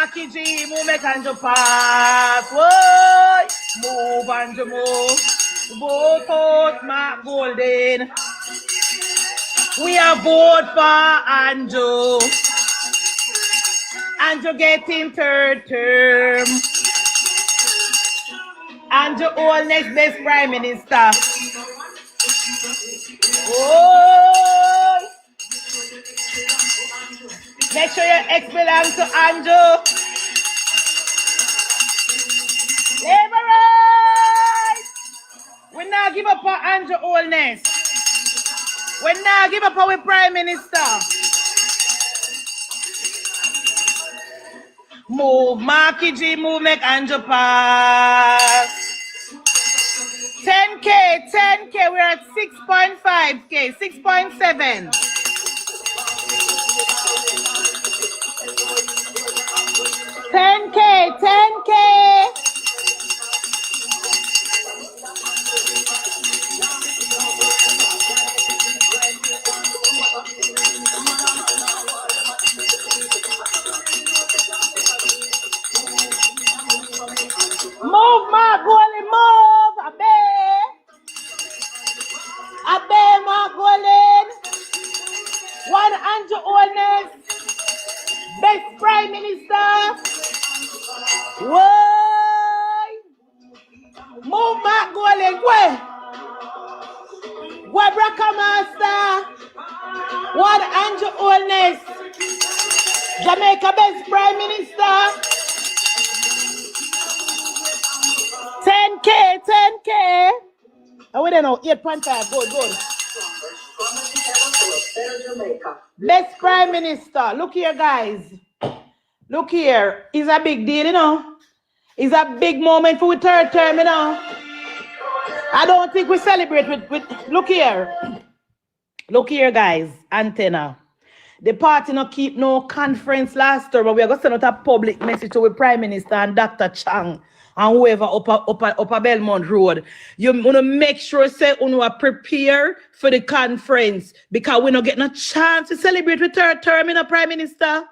Marky G, move make and pass. Whoa, move and move. Vote out Mark Golden. We are vote for Andrew. Andrew getting third term. Andrew all next best prime minister. Oh, make sure your ex belongs to Andrew. Labor right. We now give up on Andrew Allness. We now give up our prime minister. Move, Marky G, move, make Andrew pass. 10K, we're at 6.5K, 6.7. 10K. Move, Mark Golden, move. Abe, Mark Golden. One Andrew Allness. Best Prime Minister. Why? Move, Mark Golden. Where Braka Master. One Andrew Allness. Jamaica Best Prime Minister. 10K. Oh, we don't know. 8.5. Good. Best Prime Minister. Look here, guys. Look here. It's a big deal, you know. It's a big moment for the third term, you know. I don't think we celebrate with look here. Look here, guys. Antenna. The party not keep no conference last term, but we are going to send out a public message to the Prime Minister and Dr. Chang and whoever up Belmont Road. You want to make sure say you are prepared for the conference because we not get no chance to celebrate the third term in a Prime Minister.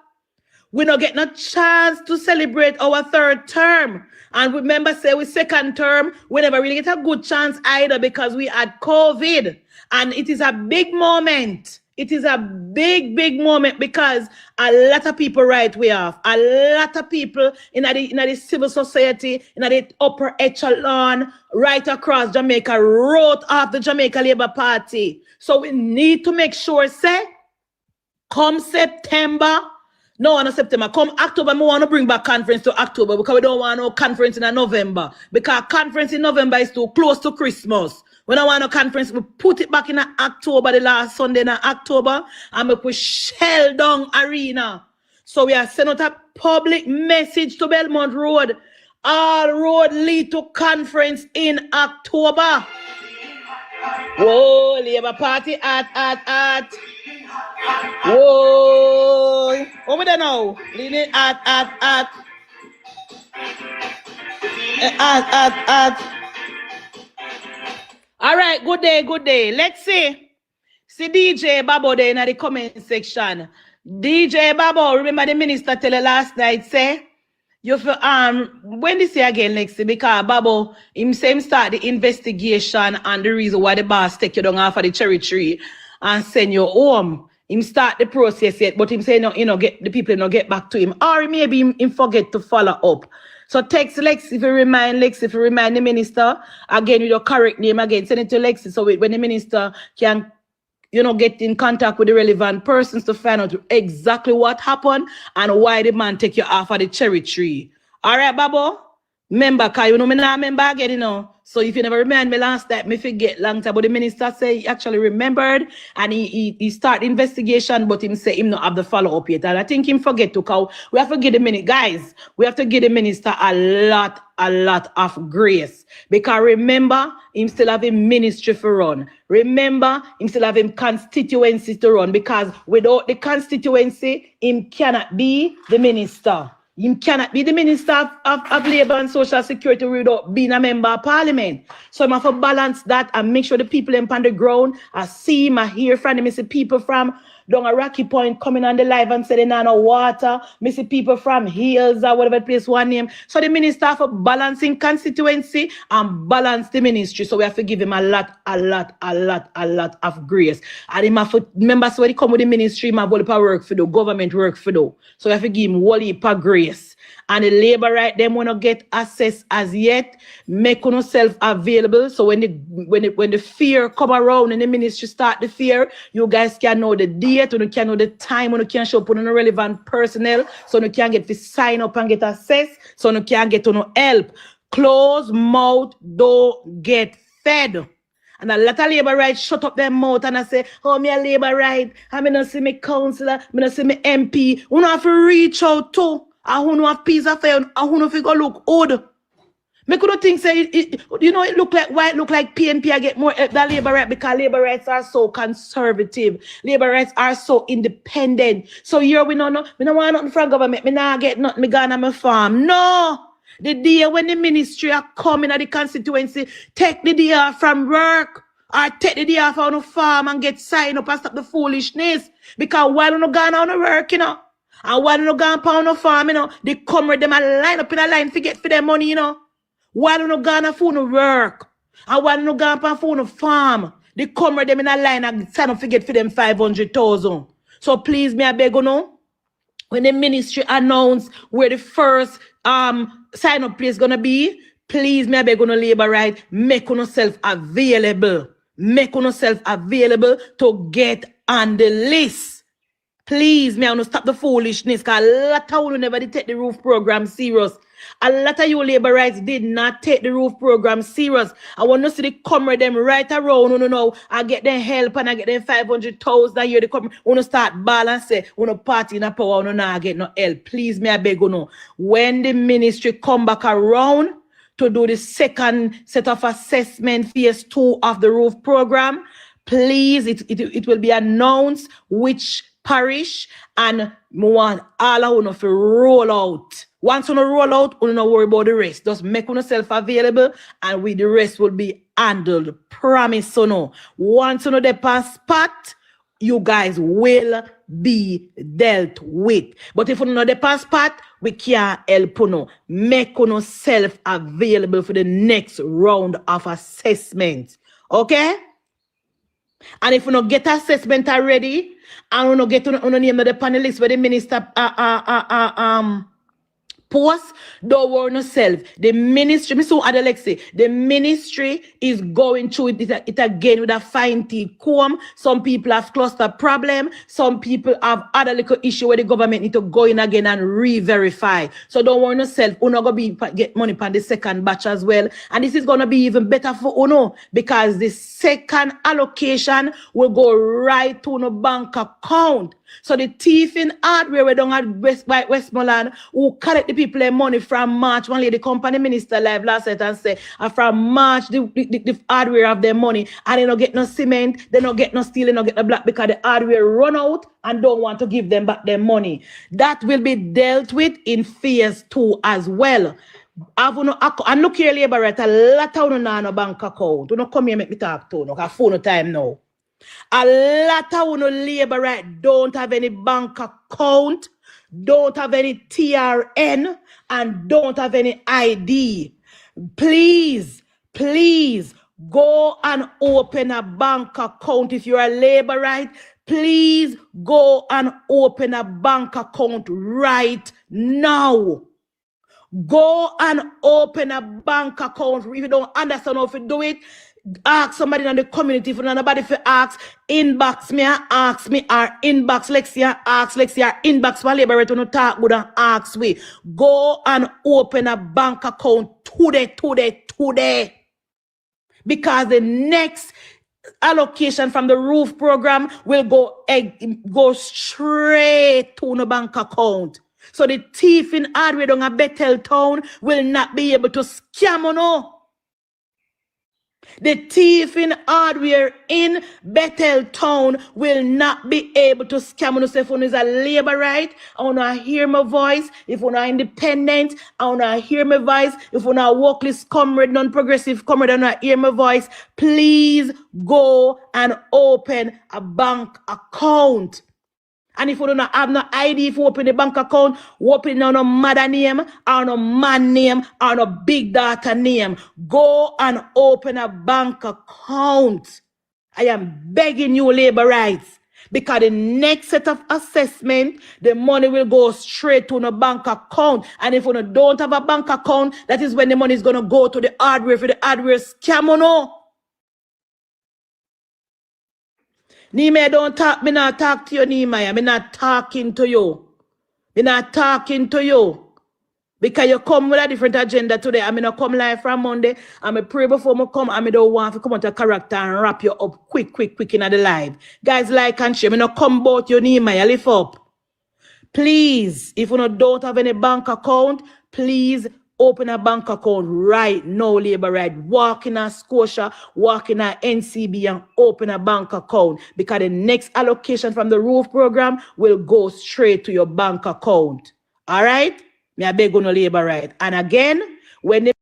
We not get no chance to celebrate our third term. And remember, say we second term, we never really get a good chance either because we had COVID. And it is a big moment. It is a big moment because a lot of people right way off. A lot of people in the civil society, in the upper echelon, right across Jamaica, wrote off the Jamaica Labour Party. So we need to make sure, say, come September, come October, we want to bring back conference to October because we don't want no conference in November. Because conference in November is too close to Christmas. We don't want no conference, we put it back in October, the last Sunday in October, and we put Shell down Arena. So we are sending out a public message to Belmont Road. All road lead to conference in October. Whoa, Labour Party at. Whoa. Over there now. Leading at. All right, good day. Let's see. See DJ Babo there in the comment section. DJ Babo, remember the minister tell you last night, say, you feel, when this year again, Lexi, because Babo, him start the investigation and the reason why the boss take you down off of the cherry tree and send you home. Him start the process yet, but him say, no, get the people get back to him. Or maybe him forget to follow up. So text Lexi if you remind the minister, again with your correct name again, send it to Lexi so when the minister can, get in contact with the relevant persons to find out exactly what happened and why the man take you off of the cherry tree. All right, Babo? Remember, because me not remember again, So if you never remind me last time, me forget long time. But the minister say he actually remembered and he start the investigation, but him say him not have the follow-up yet. And I think him forget to call. We have to give the minister, guys, we have to give the minister a lot of grace. Because remember, him still have a ministry to run. Remember, him still have him constituency to run. Because without the constituency, him cannot be the minister. You cannot be the Minister of Labour and Social Security without being a member of Parliament. So I have to balance that and make sure the people on the ground, I see him, I hear from them, I see people from down a Rocky Point coming on the live and say they not no water. Me see people from Hills or whatever place one name. So the minister have a balancing constituency and balance the ministry. So we have to give him a lot of grace. And him have to, remember, so when he come with the ministry, him have all the work for the government work for do. So we have to give him all the grace. And the labor right them wanna get access as yet, make yourself available. So when the fear come around and the ministry start the fear, you guys can know the date, you can know the time, you can show up on relevant personnel, so you can get to sign up and get access, so you can get to no help. Closed mouth don't get fed. And a lot of labor rights shut up their mouth and I say, oh, me a labor right, I mean not see me councillor, I not see me MP. You know have to reach out to. I who have peace affair, I who if you go look old. Me could think say you know it look like white, look like PNP. I get more help than labor rights because labor rights are so conservative. Labor rights are so independent. So here we don't want nothing from government. Me not get nothing. Me gone on my farm. No. The day when the ministry are coming at the constituency, take the day off from work. Or take the day off on the farm and get signed up and stop the foolishness. Because while you gone on the work, you know. And while you gone on the farm, you know, they come with them and line up in a line to get for their money, you know. While you gone on phone work. And while you gone on phone farm, they come with them in a line and sign up to get for them 500,000. So please, me I beg you know, when the ministry announce where the first sign up place gonna be, please, me I beg you no labor right, make yourself available. Make yourself available to get on the list. Please, me I want to stop the foolishness because a lot of you never did take the roof program serious. A lot of you labor rights did not take the roof program serious. I want to see the comrade them right around, you know, I get them help and I get them 500,000 that year. They come, want to start balance, want to party in a power, and I get no help. Please, me I beg you know, when the ministry come back around to do the second set of assessment phase 2 of the roof program, please, it will be announced which parish and we want all of you to roll out. Once you roll out, you don't worry about the rest. Just make yourself available and with the rest will be handled. Promise you know. Once you know the passport, you guys will be dealt with. But if you know the passport, we can't help you know. Make yourself available for the next round of assessment. Okay? And if you don't get assessment already, and you don't get on name of the panelist where the minister post, don't worry yourself. The ministry, Mr. Adelexi, the ministry is going through it again with a fine teeth comb. Some people have cluster problem. Some people have other little issue where the government need to go in again and re-verify. So don't worry yourself. You're not going to get money from the second batch as well. And this is going to be even better for Uno because the second allocation will go right to the bank account. So the thief in hardware we don't have Westmoreland who collect the people their money from March. One lady company minister live last night and say from March the hardware have their money and they don't get no cement, they don't get no steel, they don't get no black because the hardware run out and don't want to give them back their money. That will be dealt with in phase 2 as well. And look here, labor right, a lot of you no bank account. You don't come here and make me talk to you, because phone no time now. A lot of you labor right don't have any bank account, don't have any TRN, and don't have any ID. Please go and open a bank account if you're a labor right. Please go and open a bank account right now. Go and open a bank account. If you don't understand how to do it, ask somebody in the community. If nobody to ask, inbox me and ask me, or inbox Lexia, ask Lexia, or inbox my labor to talk good and ask me. Go and open a bank account today. Because the next allocation from the roof program will go straight to the bank account. So the thief in hardware down a Bethel town will not be able to scam on no. The thief in hardware in Bethel town will not be able to scam on. So if one is a labor right, I want to hear my voice. If one are independent, I want to hear my voice. If one are workless comrade, non-progressive comrade, I want to hear my voice. Please go and open a bank account. And if you don't have no ID, if you open the bank account, open it on no mother name, or no man name, or no big daughter name. Go and open a bank account. I am begging you, labor rights. Because the next set of assessment, the money will go straight to a bank account. And if you don't have a bank account, that is when the money is going to go to the hardware for the hardware scam. No. Nehemiah, don't talk. Me not talk to you, Nehemiah. Me not talking to you. Me not talking to you. Because you come with a different agenda today. I'm going to come live from Monday. I'm going to pray before I come. And I don't want to come out of character and wrap you up quick in the live. Guys, like and share. I'm going to come about you, Nehemiah. Lift up. Please, if you don't have any bank account, please open a bank account right now, labor right. Walk in a Scotia, walk in a NCB and open a bank account because the next allocation from the roof program will go straight to your bank account. All right? Me I beg on labor right. And again, when they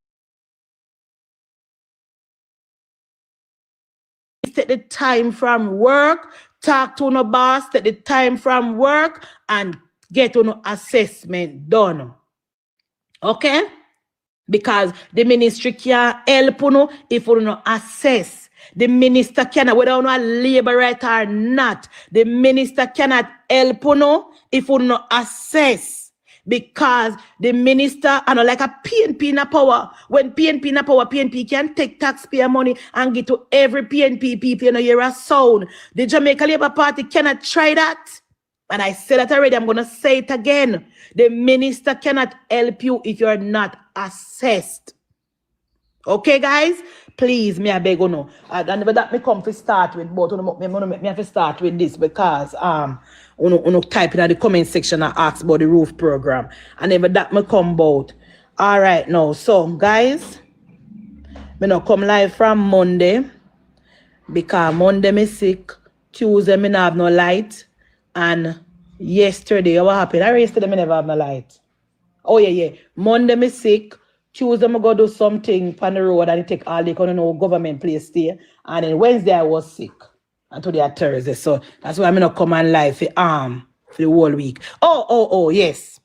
take the time from work, talk to no boss, take the time from work and get on assessment done. Okay? Because the ministry can't help you if you don't assess. The minister cannot, whether you know a labor right or not, the minister cannot help you if you don't assess. Because the minister, I know, like a PNP in a power. When PNP in a power, PNP can take taxpayer money and give to every PNP people, you know, you're a sound. The Jamaica Labour Party cannot try that. And I said that already, I'm going to say it again. The minister cannot help you if you're not assessed. Okay, guys? Please, me I beg you no. And that me come to start with, but me have to start with this because uno type in the comment section and ask about the roof program. And then that me come about. All right, now. So, guys, me no come live from Monday because Monday me sick. Tuesday me not have no light. And yesterday, what happened? Yesterday me never have no light. Oh, yeah. Monday me sick. Tuesday I go do something on the road and it take all day because no government place stay. And then Wednesday I was sick. And today at Thursday. So that's why I'm not come on live for the whole week. Oh, yes.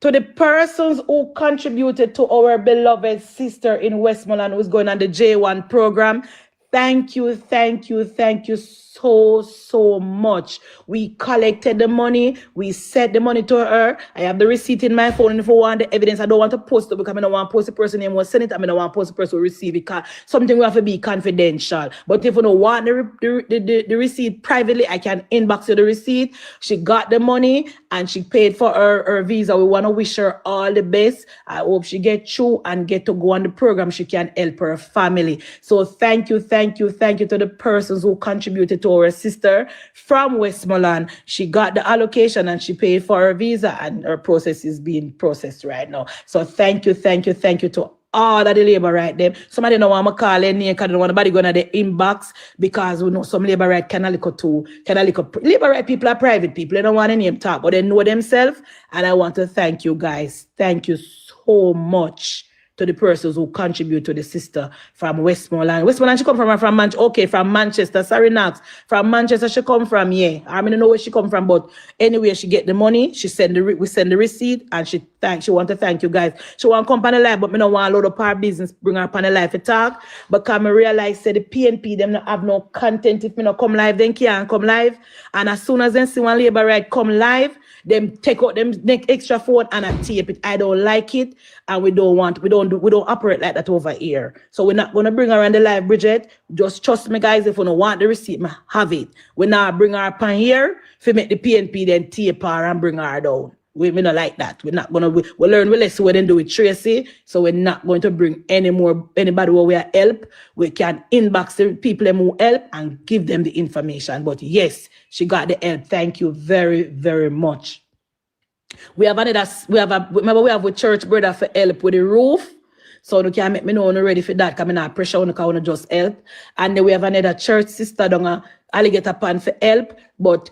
To the persons who contributed to our beloved sister in Westmoreland who's going on the J1 program, thank you so much. We collected the money. We sent the money to her. I have the receipt in my phone. And if you want the evidence, I don't want to post it because I don't want to post the person name was send it. I don't want to post the person who receive it because something will have to be confidential. But if you don't want the receipt privately, I can inbox you the receipt. She got the money and she paid for her visa. We want to wish her all the best. I hope she get through and get to go on the program. She can help her family. So thank you to the persons who contributed to our sister from Westmoreland. She got the allocation and she paid for her visa and her process is being processed right now. So thank you to all of the labor right there. Somebody don't want to call their name because they don't want nobody going to the inbox because we know some labor right can look too. Labor right people are private people. They don't want any name talk, but they know themselves. And I want to thank you guys. Thank you so much to the persons who contribute to the sister from Westmoreland. Westmoreland, she come from Manchester. Okay, from Manchester. Sorry, Knox. From Manchester, she come from, yeah. I don't know where she come from, but anyway, she get the money. We send the receipt, and she want to thank you guys. She want to come on the live, but me don't want to load up her business, bring her on the live to talk. Because I realize that the PNP, them not have no content. If me not come live, then can't come live. And as soon as they see one labor right come live, them take out them extra phone and I tape it. I don't like it, and we don't operate like that over here. So we're not gonna bring her on the live, Bridget. Just trust me, guys. If you don't want the receipt, have it. We not bring her up on here. If we make the PNP, then tape her and bring her down. We not like that. We're not gonna. We learn. We lesson what they do with Tracy. So we're not going to bring anybody who we help. We can inbox the people who help and give them the information. But yes, she got the help. Thank you very, very much. We have a church brother for help with the roof. So you can make me know ready for that because I'm not pressure on the just help. And then we have another church sister down Alligator Pan for help, but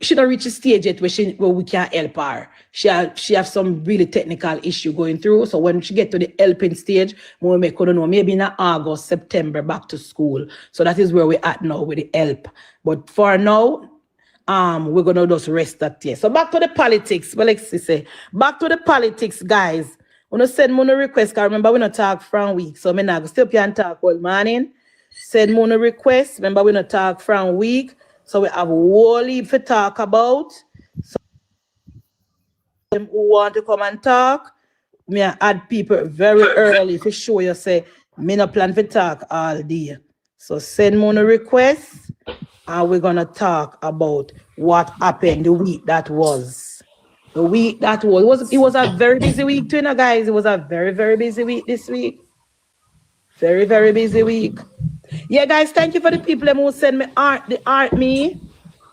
she don't reach a stage yet where we can help her. She have some really technical issue going through. So when she get to the helping stage, we make her know maybe in August, September back to school. So that is where we're at now with the help. But for now, we're gonna just rest that here. So back to the politics. Well, let's say back to the politics, guys. When I send me a request, I remember we not talk from week, so me not still can talk all morning. Send me a request. Remember we not talk from week, so we have a whole heap to talk about. So them who want to come and talk, me add people very early for sure. You say me no plan for talk all day. So send me a request, and we're gonna talk about what happened the week that was. The week that was. It was a very busy week too, guys. It was a very, very busy week this week. Very, very busy week. Yeah, guys, thank you for the people who send me me,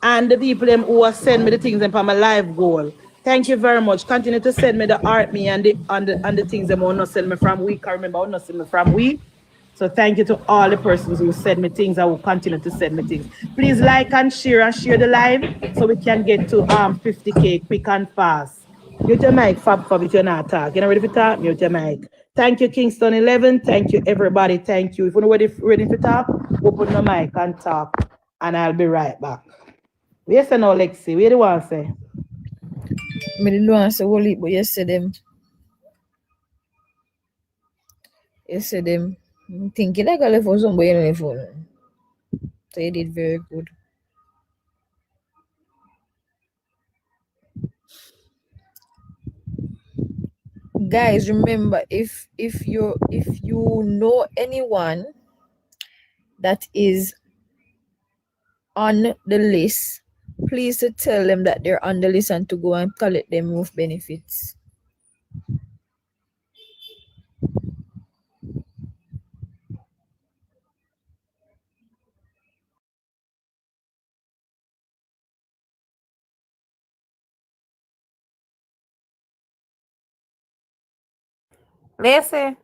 and the people who have sent me the things for my live goal. Thank you very much. Continue to send me the me and the things that will not send me from week. I remember will not send me from week. So thank you to all the persons who send me things. I will continue to send me things. Please like and share the live so we can get to 50K quick and fast. Mute your mic, Fab, if you're not talking. You're not ready for talk? Mute your mic. Thank you, Kingston 11. Thank you, everybody. Thank you. If you're not ready for talk, open the mic and talk, and I'll be right back. Yes or no, Lexi? What do you want to say? I didn't want to say whole heap, but yesterday I'm thinking I got left for somebody on the phone. So you did very good. Guys, remember, if you know anyone that is on the list, please to tell them that they're on the list and to go and collect them move benefits. Listen.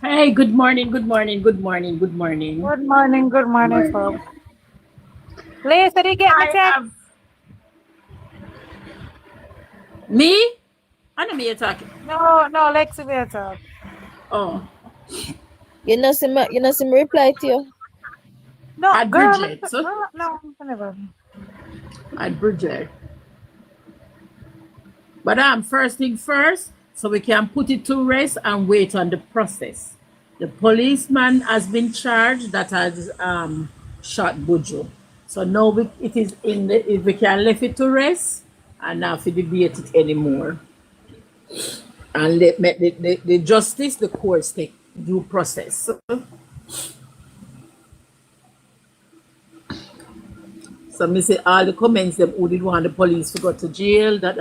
Hey, good morning, good morning, good morning, good morning. Good morning, folks. Listen, you get me text? Me? I know me talking. No, Lexi will talk. Oh. You know some reply to you? No, At girl, Bridget. no, never. At Bridget. But first thing first, so we can put it to rest and wait on the process. The policeman has been charged that has shot Buju. So now it is if we can leave it to rest and not to debate it anymore. And let the justice, the courts take due process. So me say all the comments them who did want the police to go to jail, that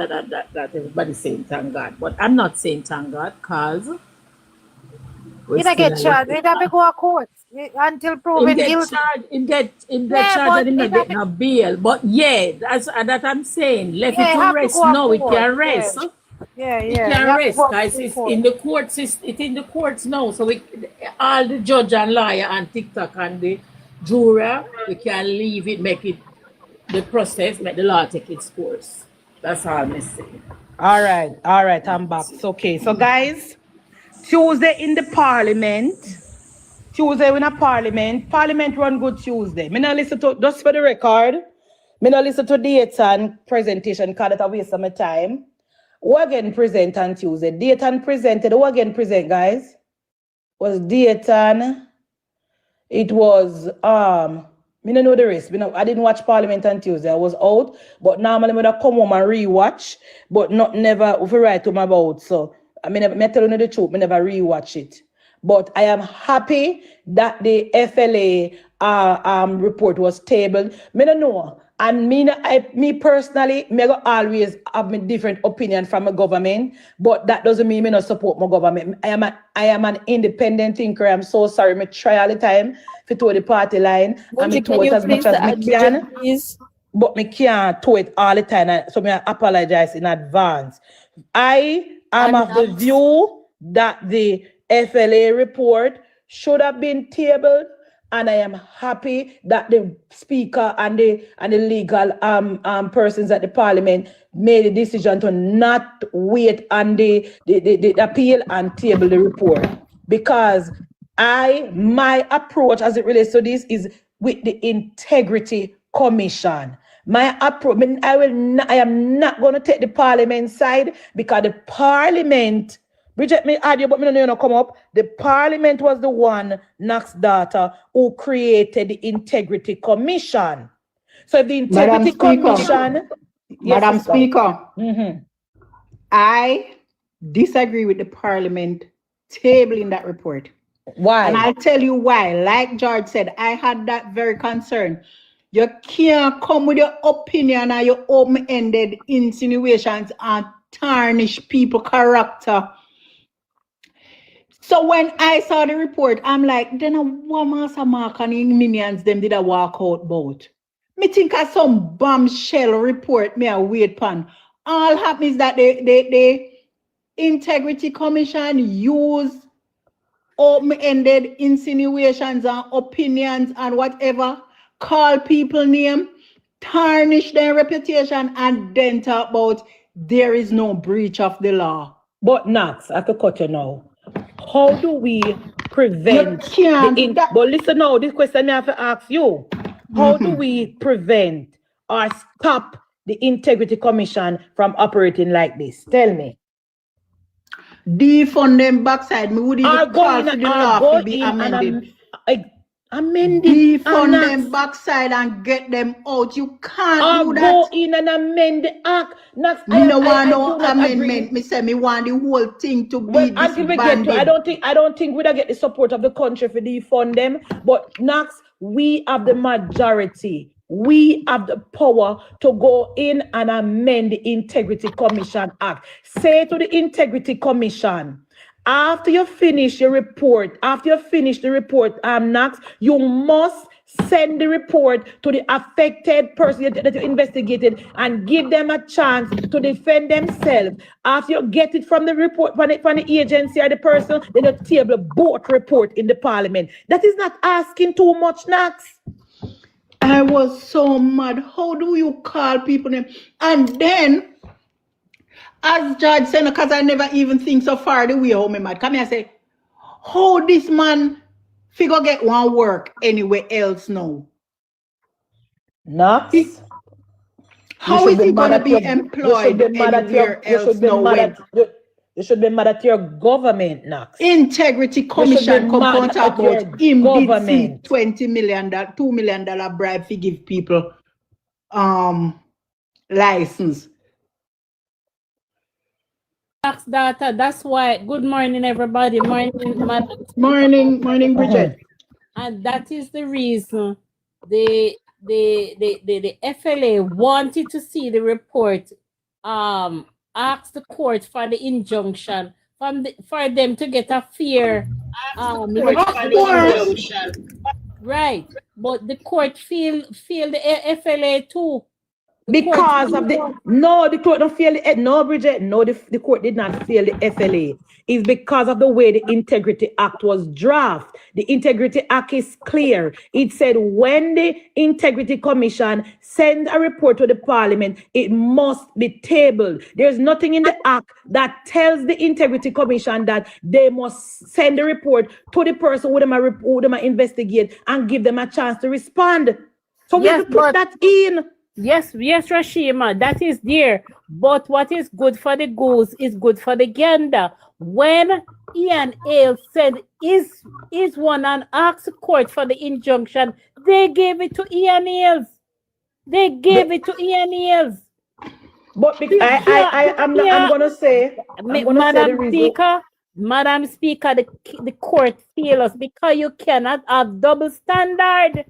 everybody saying thank God. But I'm not saying thank God because You don't get charged. You have to go to court until proven guilty. Him get charged and him not get no bail. But yeah, that's that I'm saying. Left it to rest now. It can rest. Yeah. It can rest, guys. It's in the courts. It's in the courts now. So all the judge and lawyer and TikTok and the jury, we can leave it, make it the process, make the law take its course. That's all I'm saying. All right, I'm back. It's okay. So guys, Tuesday in the parliament. Tuesday in a parliament. Parliament run good Tuesday. Me not listen to, just for the record, me not listen to data and presentation because that's a waste of my time. Who again present on Tuesday? Dayton presented. Who again present, guys? Was Dayton. It was me don't know the rest. I didn't watch Parliament on Tuesday. I was out, but normally I would come home and rewatch, but never if I write to my about. So I mean, I tell you the truth, I never rewatch it. But I am happy that the FLA report was tabled. I don't know. And me personally, me always have a different opinion from my government, but that doesn't mean me not support my government. I am an independent thinker. I'm so sorry. Me try all the time to toe the party line. And me toe it as much as me can. But me can't toe it all the time. So me apologize in advance. I am of the view that the FLA report should have been tabled. And I am happy that the speaker and the legal persons at the parliament made a decision to not wait on the appeal and table the report. Because my approach as it relates to this is with the Integrity Commission. My approach, I am not going to take the Parliament side, because the Parliament, Bridget, me add you, but me no come up. The Parliament was the one, Knox daughter, who created the Integrity Commission. So the Integrity Commission, Madam Speaker, I disagree with the Parliament tabling that report. Why? And I'll tell you why. Like George said, I had that very concern. You can't come with your opinion and your open-ended insinuations and tarnish people's character. So when I saw the report, I'm like, then what Master Mark and his minions them did a walk out boat? Me think of some bombshell report me a wait pan. All happens that the Integrity Commission use open-ended insinuations and opinions and whatever, call people name, tarnish their reputation, and then talk about there is no breach of the law. But Knox, I have to cut you now. How do we prevent but listen now, this question I have to ask you. How do we prevent or stop the Integrity Commission from operating like this? Tell me. Defund them backside. Me would even call for the law to be amended. Defund them backside and get them out. You can't do that. Go in and amend the act. I don't want no amendment. Me say me want the whole thing to be disbanded. I don't think we'll get the support of the country for defund them. But Knox, we have the majority. We have the power to go in and amend the Integrity Commission Act. Say to the Integrity Commission, after you finish your report, Knox, you must send the report to the affected person that you investigated and give them a chance to defend themselves. After you get it from the report, from the agency or the person, then you table both report in the Parliament. That is not asking too much, Knox. I was so mad. How do you call people name? And then, as Judge said, because I never even think so far the way how me mad. Come here and say, how this man figure get one work anywhere else now? Knox? How is he going to be employed anywhere else now? You should be mad at your government, Knox. Integrity Commission come out about him did see $2 million bribe to give people license. Tax data. That's why. Good morning, everybody. Morning, Bridget. And that is the reason the FLA wanted to see the report. Ask the court for the injunction for them to get a fair right, but the court feel the FLA too. Because of the court don't feel it. No, Bridget, no, the court did not feel the FLA. It's because of the way the Integrity Act was drafted. The Integrity Act is clear. It said when the Integrity Commission sends a report to the Parliament, it must be tabled. There's nothing in the Act that tells the Integrity Commission that they must send the report to the person who them investigate and give them a chance to respond. So we have to put that in. Yes, Rashima, that is there. But what is good for the goose is good for the gander. When Ian Ailes said is one and asked the court for the injunction, they gave it to Ian Ailes. But I'm gonna say, Madam Speaker, the court failed us because you cannot have double standard.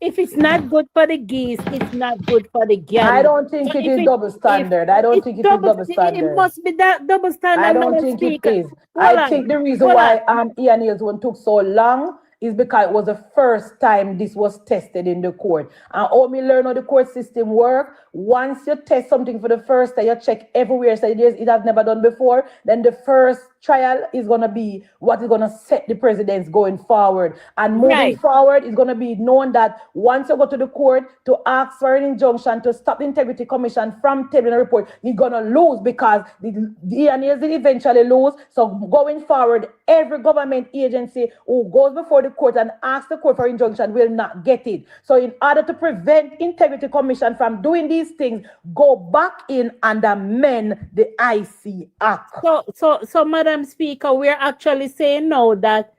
If it's not good for the geese, it's not good for the gander. I don't think it is double standard. It must be that double standard. I don't think it is. I think the reason why Ian Ailes one took so long is because it was the first time this was tested in the court. And all me learn how the court system work. Once you test something for the first time, you check everywhere, so it has never done before. Then the first trial is going to be what is going to set the precedents going forward. And moving forward is going to be known that once you go to the court to ask for an injunction to stop the Integrity Commission from tabling a report, you're going to lose because the ENAs will eventually lose. So going forward, every government agency who goes before the court and asks the court for injunction will not get it. So in order to prevent Integrity Commission from doing these things, go back in and amend the IC Act. So Madam Speaker, we're actually saying now that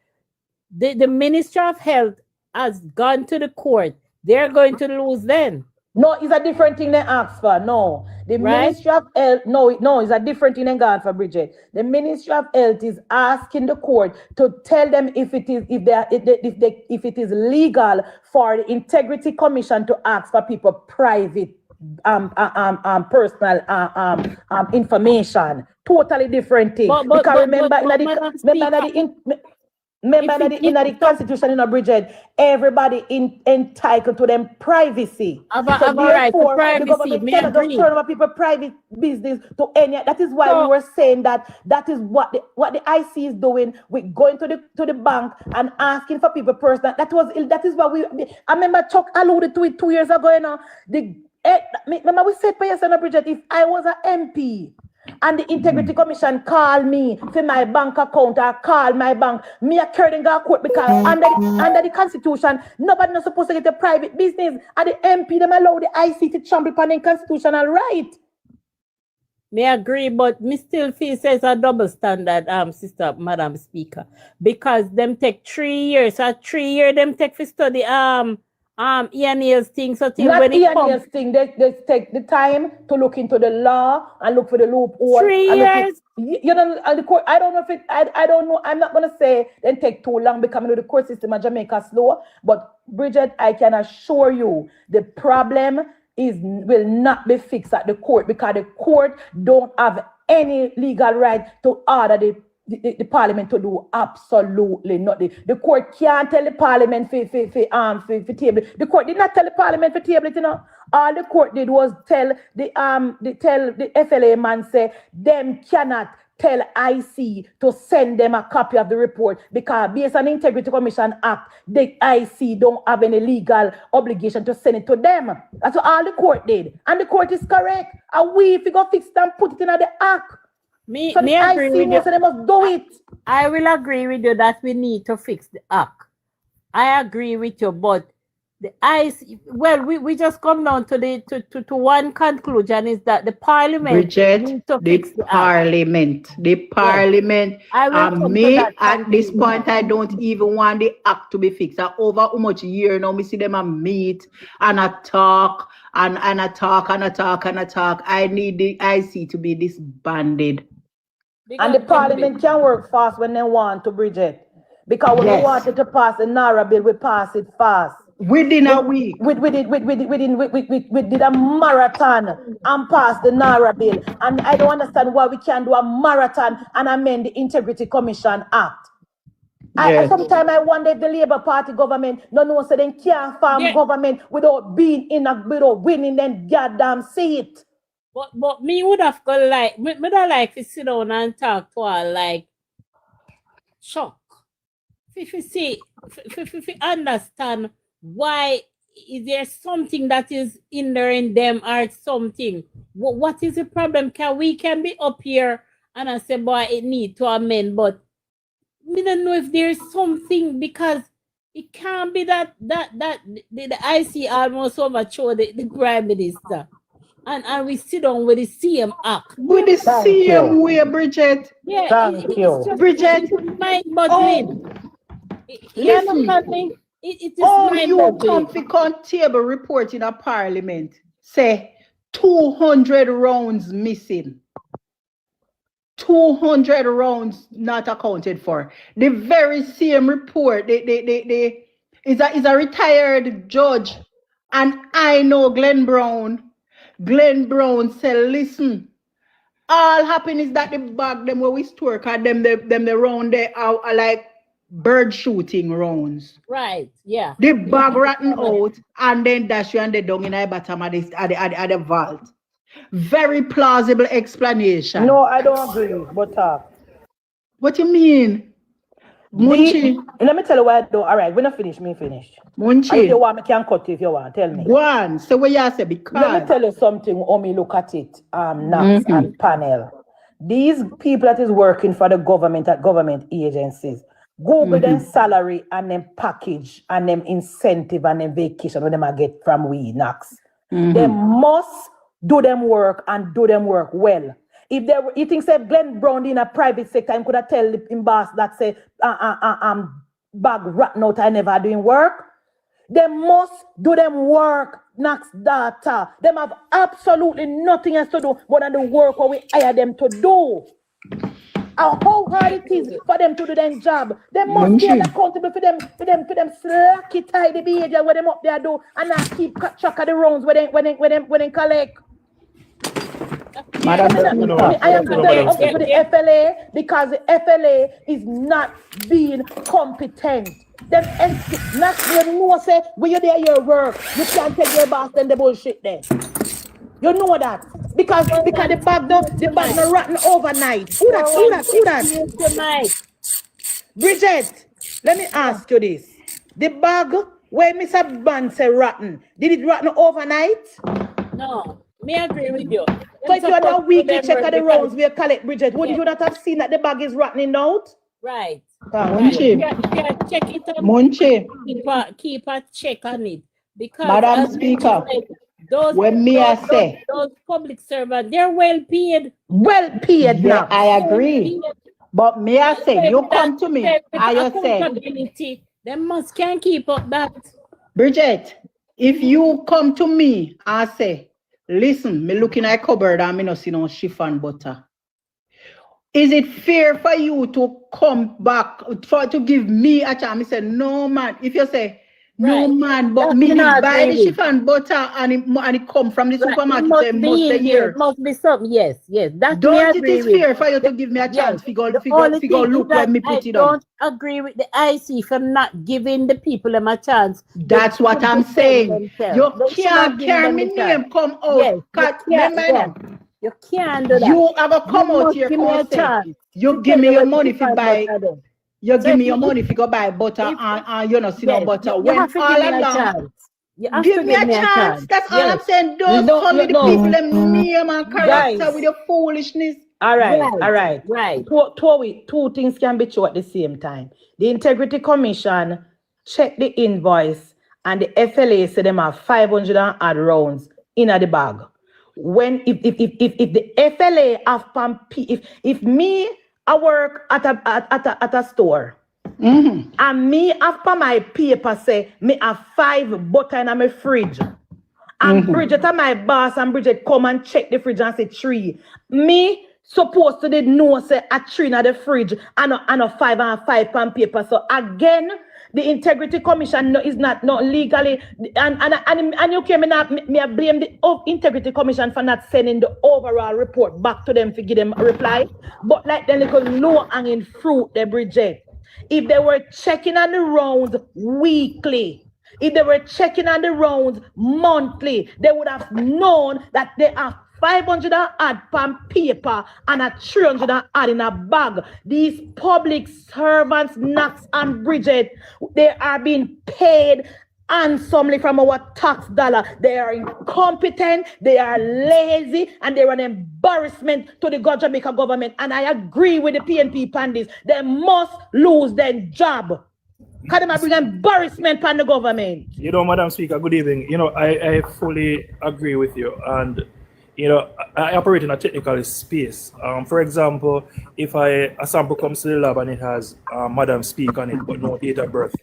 the Ministry of Health has gone to the court. They're going to lose then. No, it's a different thing they ask for. No, the Ministry of Health. No, it's a different thing they gone for, Bridget. The Ministry of Health is asking the court to tell them if it is legal for the Integrity Commission to ask for people private personal information. Totally different thing. Because remember in the Constitution, Bridget, everybody entitled to them privacy. So therefore, the government cannot just turn over people's private business to any. That is why we were saying that is what the IC is doing with going to the bank and asking for people personal. That is what I remember Chuck alluded to it 2 years ago. Remember we said, Bridget, if I was an MP and the Integrity Commission called me for my bank account or call my bank, me a carrying a court because under the Constitution, nobody not supposed to get a private business. And the MP them allow the IC to trample upon the constitutional right. May agree, but me still feel says a double standard, Sister Madam Speaker, because them take 3 years. So 3 years them take for study ENA's thing. So till not when it ENA's thing, they take the time to look into the law and look for the loophole. 3 years. The court. I don't know if it. I don't know. I'm not gonna say then take too long because the court system in Jamaica slow. But Bridget, I can assure you the problem will not be fixed at the court because the court don't have any legal right to order the parliament to do absolutely nothing. The court can't tell the parliament for table. The court did not tell the parliament for table, All the court did was tell the FLA man say them cannot tell IC to send them a copy of the report because based on the Integrity Commission Act, the IC don't have any legal obligation to send it to them. That's what all the court did. And the court is correct. And if we go fix it and put it in the act. So the IC knows they must do it. I will agree with you that we need to fix the act. I agree with you, but the IC, well, we just come down to one conclusion is that the parliament Bridget, needs to fix the parliament. Act. The parliament. Me at this point, I don't even want the act to be fixed. Over how much year now, we see them a meet and a talk and a talk. I need the IC to be disbanded. And the parliament can work fast when they want to, Bridget. Because when we wanted to pass the NARA bill, we pass it fast. Within a week. We did a marathon and passed the NARA bill. And I don't understand why we can't do a marathon and amend the Integrity Commission Act. Sometimes I wonder if the Labour Party government no so they can't form government without being without winning them goddamn seat. But me would have got me like to sit down and talk to her like shock. If you understand why is there something that is hindering them or something? What is the problem? We can be up here and I say, boy, it need to amend, but we don't know if there's something because it can't be that the IC almost overthrow the Prime Minister. And we sit down with the same act. With the same way, Bridget. Yeah, Thank you. Bridget. Mind-boggling. Listen. It is you come table report in a parliament say 200 rounds missing. 200 rounds not accounted for. The very same report, is a retired judge, and I know Glenn Brown. Glenn Brown said, listen, all happen is that the bag them where we store, cause them the round there are like bird shooting rounds. Right, yeah. The bag rotten out and then dash you and the dung in the bottom of the vault. Very plausible explanation. No, I don't agree, but What you mean? Munchie. Let me tell you why though. All right, we're not finished. Me finished. Munchie. If you want, me can cut you if you want. Tell me. Go on. So what you say? Because Let me tell you something. How me look at it. Naps and panel. These people that is working for the government at government agencies, Google them salary and them package and them incentive and them vacation when them a get from we Nax. They must do them work and do them work well. If they you think say Glenn Brown in a private sector, I could have tell him boss that say bag rotten out I never doing work. They must do them work, Nax data. Them have absolutely nothing else to do but than the work what we hire them to do. And how hard it is for them to do their job. They must be accountable for them slacky tidy behavior where them up there do and not keep track of the rounds when they collect. I am today up for the FLA because the FLA is not being competent. Them not you know say when you're there your work, you can't take your boss and the bullshit there. You know that because the bag no rotten overnight. Who that? Bridget, let me ask you this: the bag where Mr. Ban say rotten, did it rotten overnight? No, me agree with you. So if you had a weekly check of the rounds we collect, Bridget, would you not have seen that the bag is rotting out? Right. Munchie. Check it out. Munchie. Keep a check on it. Because Madam Speaker, those public servants, they're well paid. Well paid now. I agree. But may I say, you come to me, I say, they can't keep up that. Bridget, if you come to me, I say, listen, me looking at cupboard and me no see no chiffon butter. Is it fair for you to come back to give me a chance? I say, no man. If you say, no man, but me buy the chiffon butter and it come from the supermarket, it must be something. Yes. Don't it is fair for you to give me a chance? Figure look when me put it on. I don't agree with the IC for not giving the people them a chance. That's what I'm saying. You can't carry me name come out. You can't do that. You ever come out here and say, you give me your money if you buy. You give me your money if you go buy butter and you know see no butter. When all along, give me a chance. That's all I'm saying. Don't come with the people them name and character with your foolishness. All right. Two things can be true at the same time. The Integrity Commission check the invoice and the FLA say them have 500 and odd rounds in the bag. When if the FLA have if me I work at a store and me after my paper say me have 5 butter in my fridge and Bridget and my boss and Bridget come and check the fridge and say 3. Me supposed to know say a 3 in the fridge and a 5 and 5 pound paper. So again, the Integrity Commission is not legally and you can me blame the Integrity Commission for not sending the overall report back to them to give them a reply. But like the little low hanging fruit, the Bridget, if they were checking on the rounds weekly, if they were checking on the rounds monthly, they would have known that they are 500 odd pound paper and a 300 odd in a bag. These public servants, Knox and Bridget, they are being paid handsomely from our tax dollar. They are incompetent, they are lazy, and they are an embarrassment to the Jamaica government. And I agree with the PNP pandis. They must lose their job. Can they bring embarrassment on the government? You know, Madam Speaker, good evening. You know, I fully agree with you. And you know, I operate in a technical space. For example, if a sample comes to the lab and it has Madam Speak on it, but no date of birth,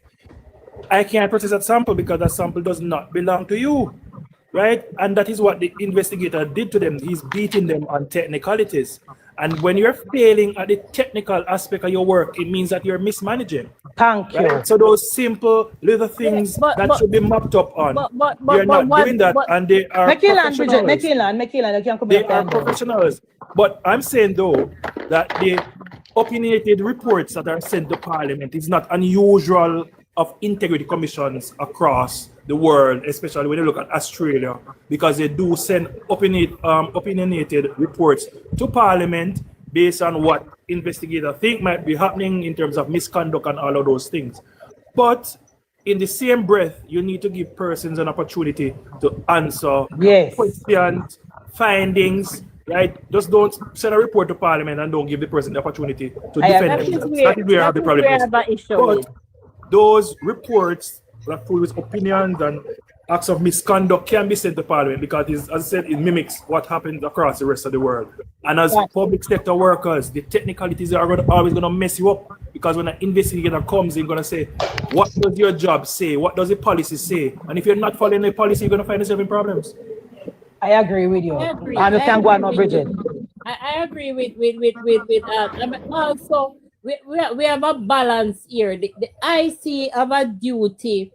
I can't process that sample because that sample does not belong to you, right? And that is what the investigator did to them. He's beating them on technicalities. And when you're failing at the technical aspect of your work, it means that you're mismanaging. Thank you. Right? So those simple little things that should be mapped up on, you're not doing that, and they are professionals. They are professionals. But I'm saying though that the opinionated reports that are sent to Parliament is not unusual of integrity commissions across the world, especially when you look at Australia, because they do send opinionated reports to Parliament based on what investigators think might be happening in terms of misconduct and all of those things. But in the same breath, you need to give persons an opportunity to answer questions, findings, right? Just don't send a report to Parliament and don't give the person the opportunity to defend themselves. That is where I have the problem is. But those reports that full with opinions and acts of misconduct can be sent to Parliament because, as I said, it mimics what happens across the rest of the world. And as public sector workers, the technicalities are always going to mess you up because when an investigator comes in, going to say, what does your job say? What does the policy say? And if you're not following the policy, you're going to find yourself in problems. I agree with you. And you can go on now, Bridget. I agree with also, we have a balance here. The IC have a duty.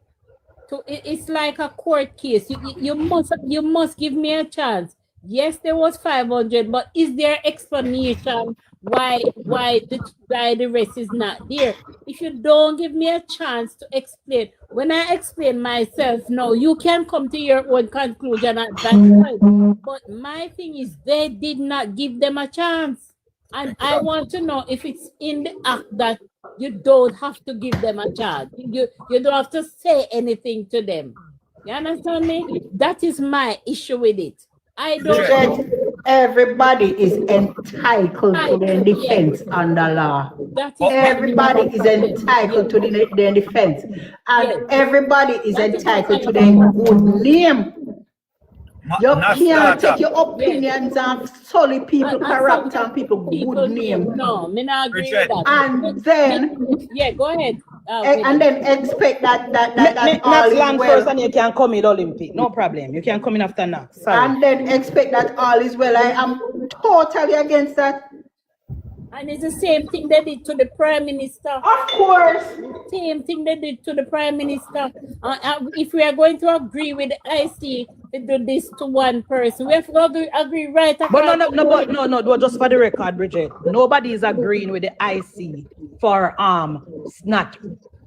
It's like a court case. You must give me a chance. Yes, there was 500, but is there explanation why the rest is not there? If you don't give me a chance to explain, when I explain myself, no, you can come to your own conclusion at that time. But my thing is, they did not give them a chance, and I want to know if it's in the act that you don't have to give them a chance. You don't have to say anything to them. You understand me? That is my issue with it. I don't. Everybody is entitled to their defense under law. Everybody is entitled to their defense, and everybody is entitled to their good name. You can't take your opinions and sully people character and people good name. No, me not agree with that. And then go ahead. And then expect that all Next is land well. first, and you can come in Olympic. No problem. You can come in after now. Sorry. And then expect that all is well. I am totally against that. And it's the same thing they did to the Prime Minister. Of course. Same thing they did to the Prime Minister. If we are going to agree with the IC to do this to one person, we have to agree right across. But no, just for the record, Bridget, nobody is agreeing with the IC for not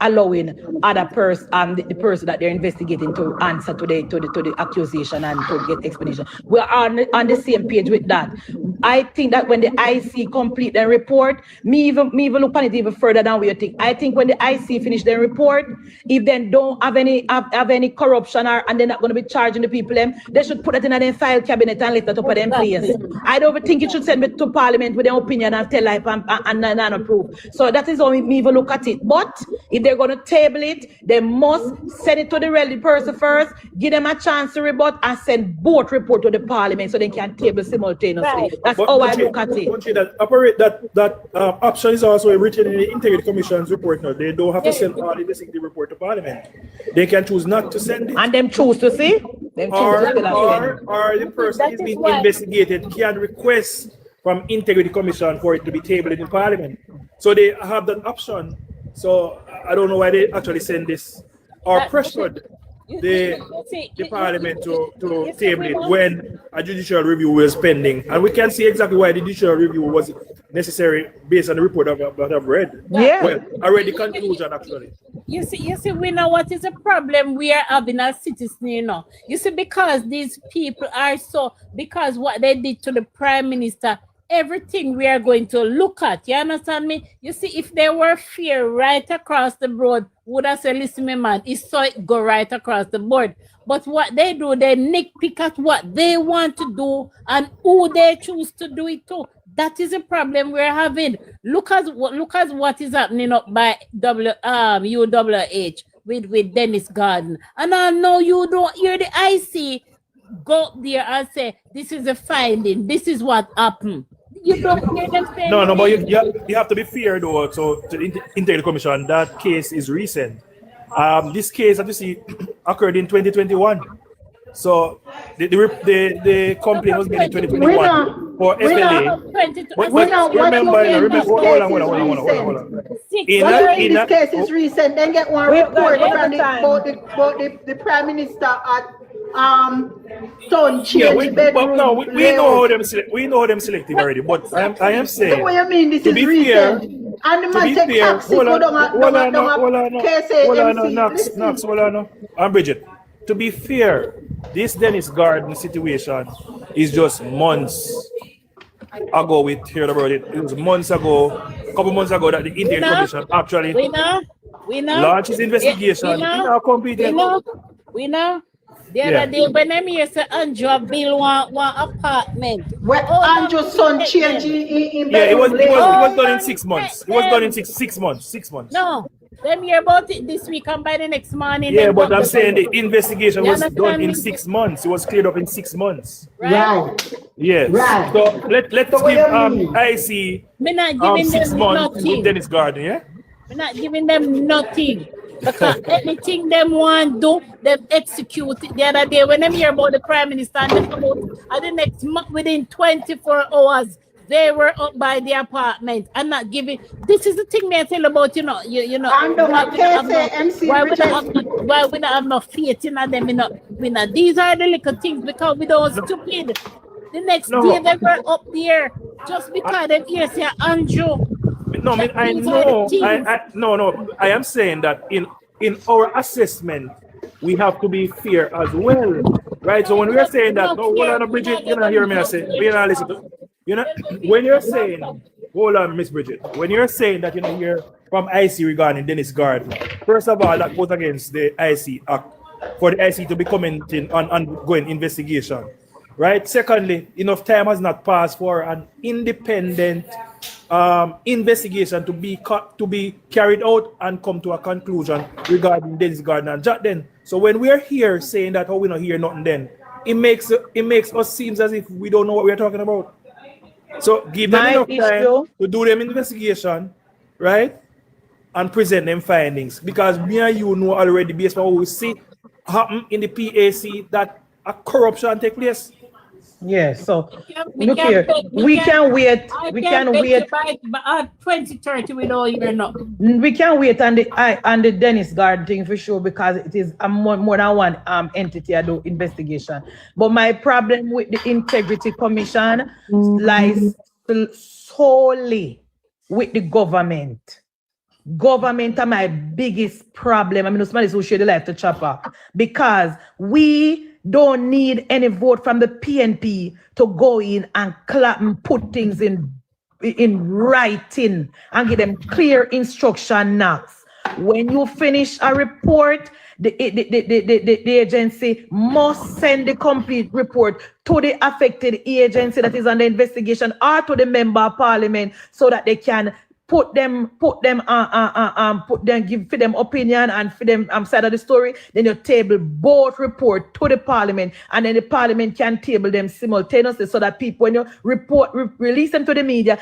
allowing other person the person that they're investigating to answer to the accusation and to get explanation. We're on the same page with that. I think that when the IC complete their report, me even look on it even further than what you think. I think when the IC finish their report, if they don't have any corruption and they're not going to be charging the people, they should put it in a file cabinet and let that up at them place. I don't think it should send it to Parliament with their opinion and tell life and approve. So that is how me even look at it. But if they're going to table it, they must send it to the relevant person first, give them a chance to rebut, and send both report to the Parliament so they can table simultaneously. Right. That's how I look at it. That option is also written in the Integrity Commission's report now. They don't have to send all the investigative report to Parliament. They can choose not to send it. And them choose to see? Or the person is being investigated can request from Integrity Commission for it to be tabled in Parliament. So they have that option. So I don't know why they actually send this or pressured the Parliament to table it when a judicial review was pending. And we can see exactly why the judicial review was necessary based on the report that I've read. Yeah. Well, I read the conclusion actually. You see, we know what is a problem we are having as citizens, you know. You see, because these people are because what they did to the Prime Minister, everything we are going to look at. You understand me? You see, if there were fear right across the board, would I say, listen, me man, it's so it go right across the board. But what they do, they nitpick at what they want to do and who they choose to do it to. That is a problem we're having. Look at what is happening up by UWH with Dennis Garden. And I know you don't hear the IC go there and say, this is a finding, this is what happened. You don't hear them saying No, but you have to be fair though. So to the Integrity Commission, that case is recent. This case, as you see, occurred in 2021. So the complaint was made in 2021 for FLA. Hold on. This case is recent. Then get one report about the Prime Minister at Stone change bedroom. No, we know how them selective already. But I am saying. So what you mean? This is recent. And the man take taxi go down case. Hold on. And Bridget, to be fair, this Dennis Garden situation is just months ago we heard about it. It was months ago, a couple months ago that the Interior Commission actually We know. launched its investigation. We know. The other day when them here say Andrew build one apartment. When Andrew's son changed in Yeah, it was bedroom done in 6 months. It was done in 6 months. 6 months. No, them hear about it this week and by the next morning. Yeah, them but go I'm to saying the- the investigation You was done understand in me? 6 months. It was cleared up in 6 months. Right. Yes. Right. So let's So what give you mean? IC Me not giving 6 them months with nothing. Dennis Garden, yeah? We're not giving them nothing. Because anything them want do, them execute it. The other day, when them hear about the Prime Minister and they come out, and the next month, within 24 hours, they were up by the apartment and not giving. This is the thing they tell about, you know. And Why we not have no- MC why we not Bridges. have no- why we not have no faith in them. We not. These are the little things because we don't stupid. The next No. day they were up there just because them here say Andrew. No, I mean, I These are the know. things. No. I am saying that in our assessment, we have to be fair as well, right? So when we are saying that, no, hold on, Bridget, you know, hear me. I say, you know, listen to, you know, when you're saying, hold on, Miss Bridget, when you're saying that you know hear from IC regarding Dennis Garden, first of all, that goes against the IC Act for the IC to be commenting on ongoing investigation, right? Secondly, enough time has not passed for an independent investigation to be carried out and come to a conclusion regarding Dennis Garden and Jack then. So when we're here saying that we not hear nothing then, it makes us seems as if we don't know what we're talking about. So give them enough time to do them investigation, right? And present them findings. Because me and you know already based on what we see happen in the PAC that a corruption take place. Yes, so We look can here. bet- We can wait. I We can't can bet wait. you by 2030 we don't hear nothing. We can wait on the Dennis Garden thing for sure because it is a more than one entity I do investigation. But my problem with the Integrity Commission lies solely with the government. Government are my biggest problem. I mean, somebody who share the life to Chopper because we don't need any vote from the PNP to go in and clap and put things in writing and give them clear instruction now. When you finish a report, the agency must send the complete report to the affected agency that is under investigation or to the member of parliament so that they can give for them opinion and for them side of the story. Then you table both report to the parliament and then the parliament can table them simultaneously so that people, when you release them to the media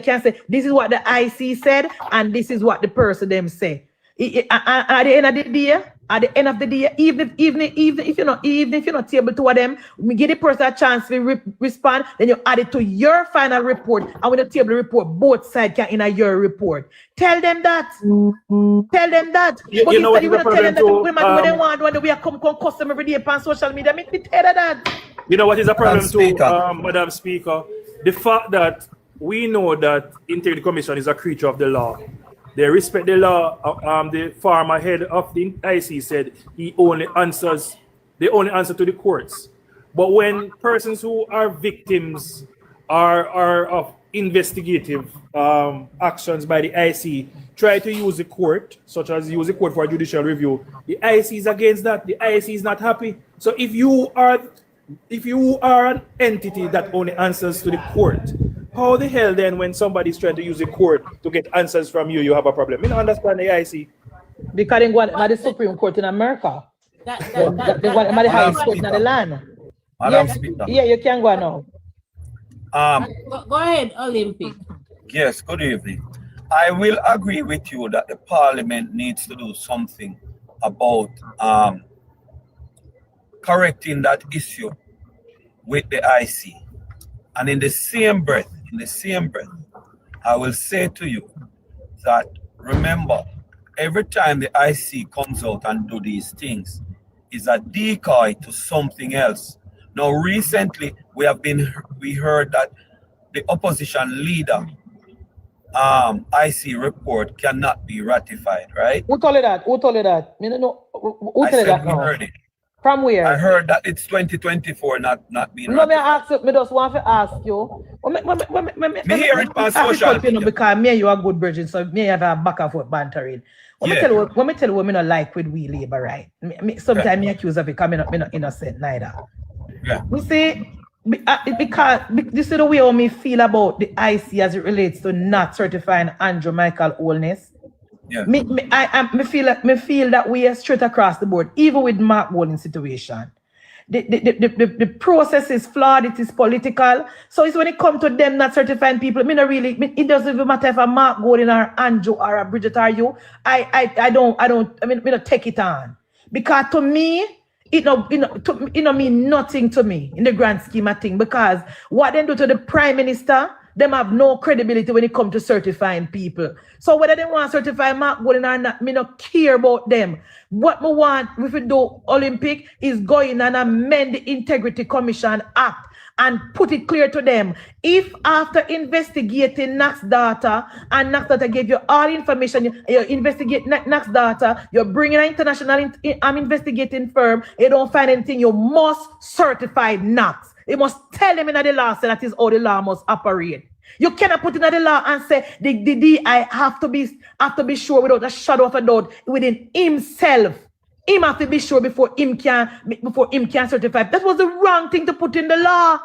can say this is what the IC said and this is what the person them say. At the end of the day, even if you're not able to them, we give the person a chance to respond. Then you add it to your final report, and when you table the report, both sides can in your report. Tell them that. Tell them that. But You know what you is the tell them that problem when they want when we are come custom every day on social media. Make me tell them that. You know what is a problem too, Speaker. Madam Speaker? The fact that we know that Integrity Commission is a creature of the law. They respect the law. The former head of the IC said they only answer to the courts. But when persons who are victims are of investigative actions by the IC try to use the court, such as use the court for a judicial review, the IC is against that. The IC is not happy. So if you are an entity that only answers to the court, how the hell then when somebody's trying to use the court to get answers from you, you have a problem? I don't understand the IC. Because they go to the Supreme Court in America. They go to the highest court in the land. Madam Yes, Speaker. yeah, you can go now. Go ahead, Olympic. Yes, good evening. I will agree with you that the parliament needs to do something about correcting that issue with the IC. And in the same breath, I will say to you that remember, every time the IC comes out and do these things, is a decoy to something else. Now, recently we heard that the opposition leader IC report cannot be ratified, right? Who told you that? Who told you that? Me no know. Who I told you said that we now? heard it. From where? I heard that it's 2024, not being No, me ratified. ask you, me just want to ask you. Me hear it on social media. Because me and you are good virgin, so me have a back and forth bantering. When me tell you what me not like with we labor, right? Sometimes me accuse of it because me not innocent neither. Yeah. We say because this is the way how me feel about the IC as it relates to not certifying Andrew Michael Holness. Yeah. Me feel that we are straight across the board, even with Mark Golding's situation. The process is flawed, it is political. So it's when it comes to them not certifying people, it doesn't even matter if a Mark Golding or Andrew or a Bridget or you. I don't take it on. Because to me, it mean nothing to me in the grand scheme of things. Because what they do to the Prime Minister, them have no credibility when it comes to certifying people. So whether they want to certify Mark Golding or not, me not care about them. What we want, if we do Olympic, is go in and amend the Integrity Commission Act and put it clear to them. If after investigating Knox data, and Knox data gave you all information, you investigate Knox data, you're bringing an international investigating firm, you don't find anything, you must certify Knox. You must tell them in the law so that is how the law must operate. You cannot put in the law and say the DI have to be sure without a shadow of a doubt within himself. Him have to be sure before him can certify. That was the wrong thing to put in the law.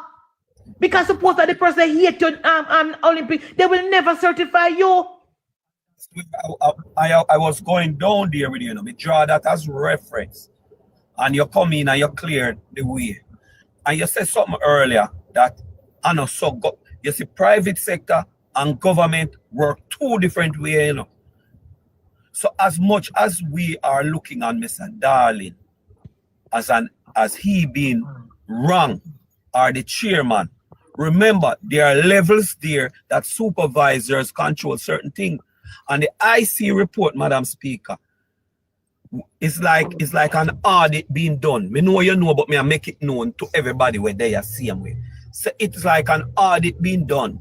Because suppose that the person hate you Olympic, they will never certify you. I was going down there with you, me draw that as reference. And you come in and you clear the way. And you said something earlier that I know so go, you see private sector and government work two different ways, you know. So as much as we are looking on Mr. Darling as he being wrong or the chairman, remember there are levels there that supervisors control certain things. And the IC report, Madam Speaker, it's like an audit being done. Me know you know, but me I make it known to everybody where they are same way. So it's like an audit being done.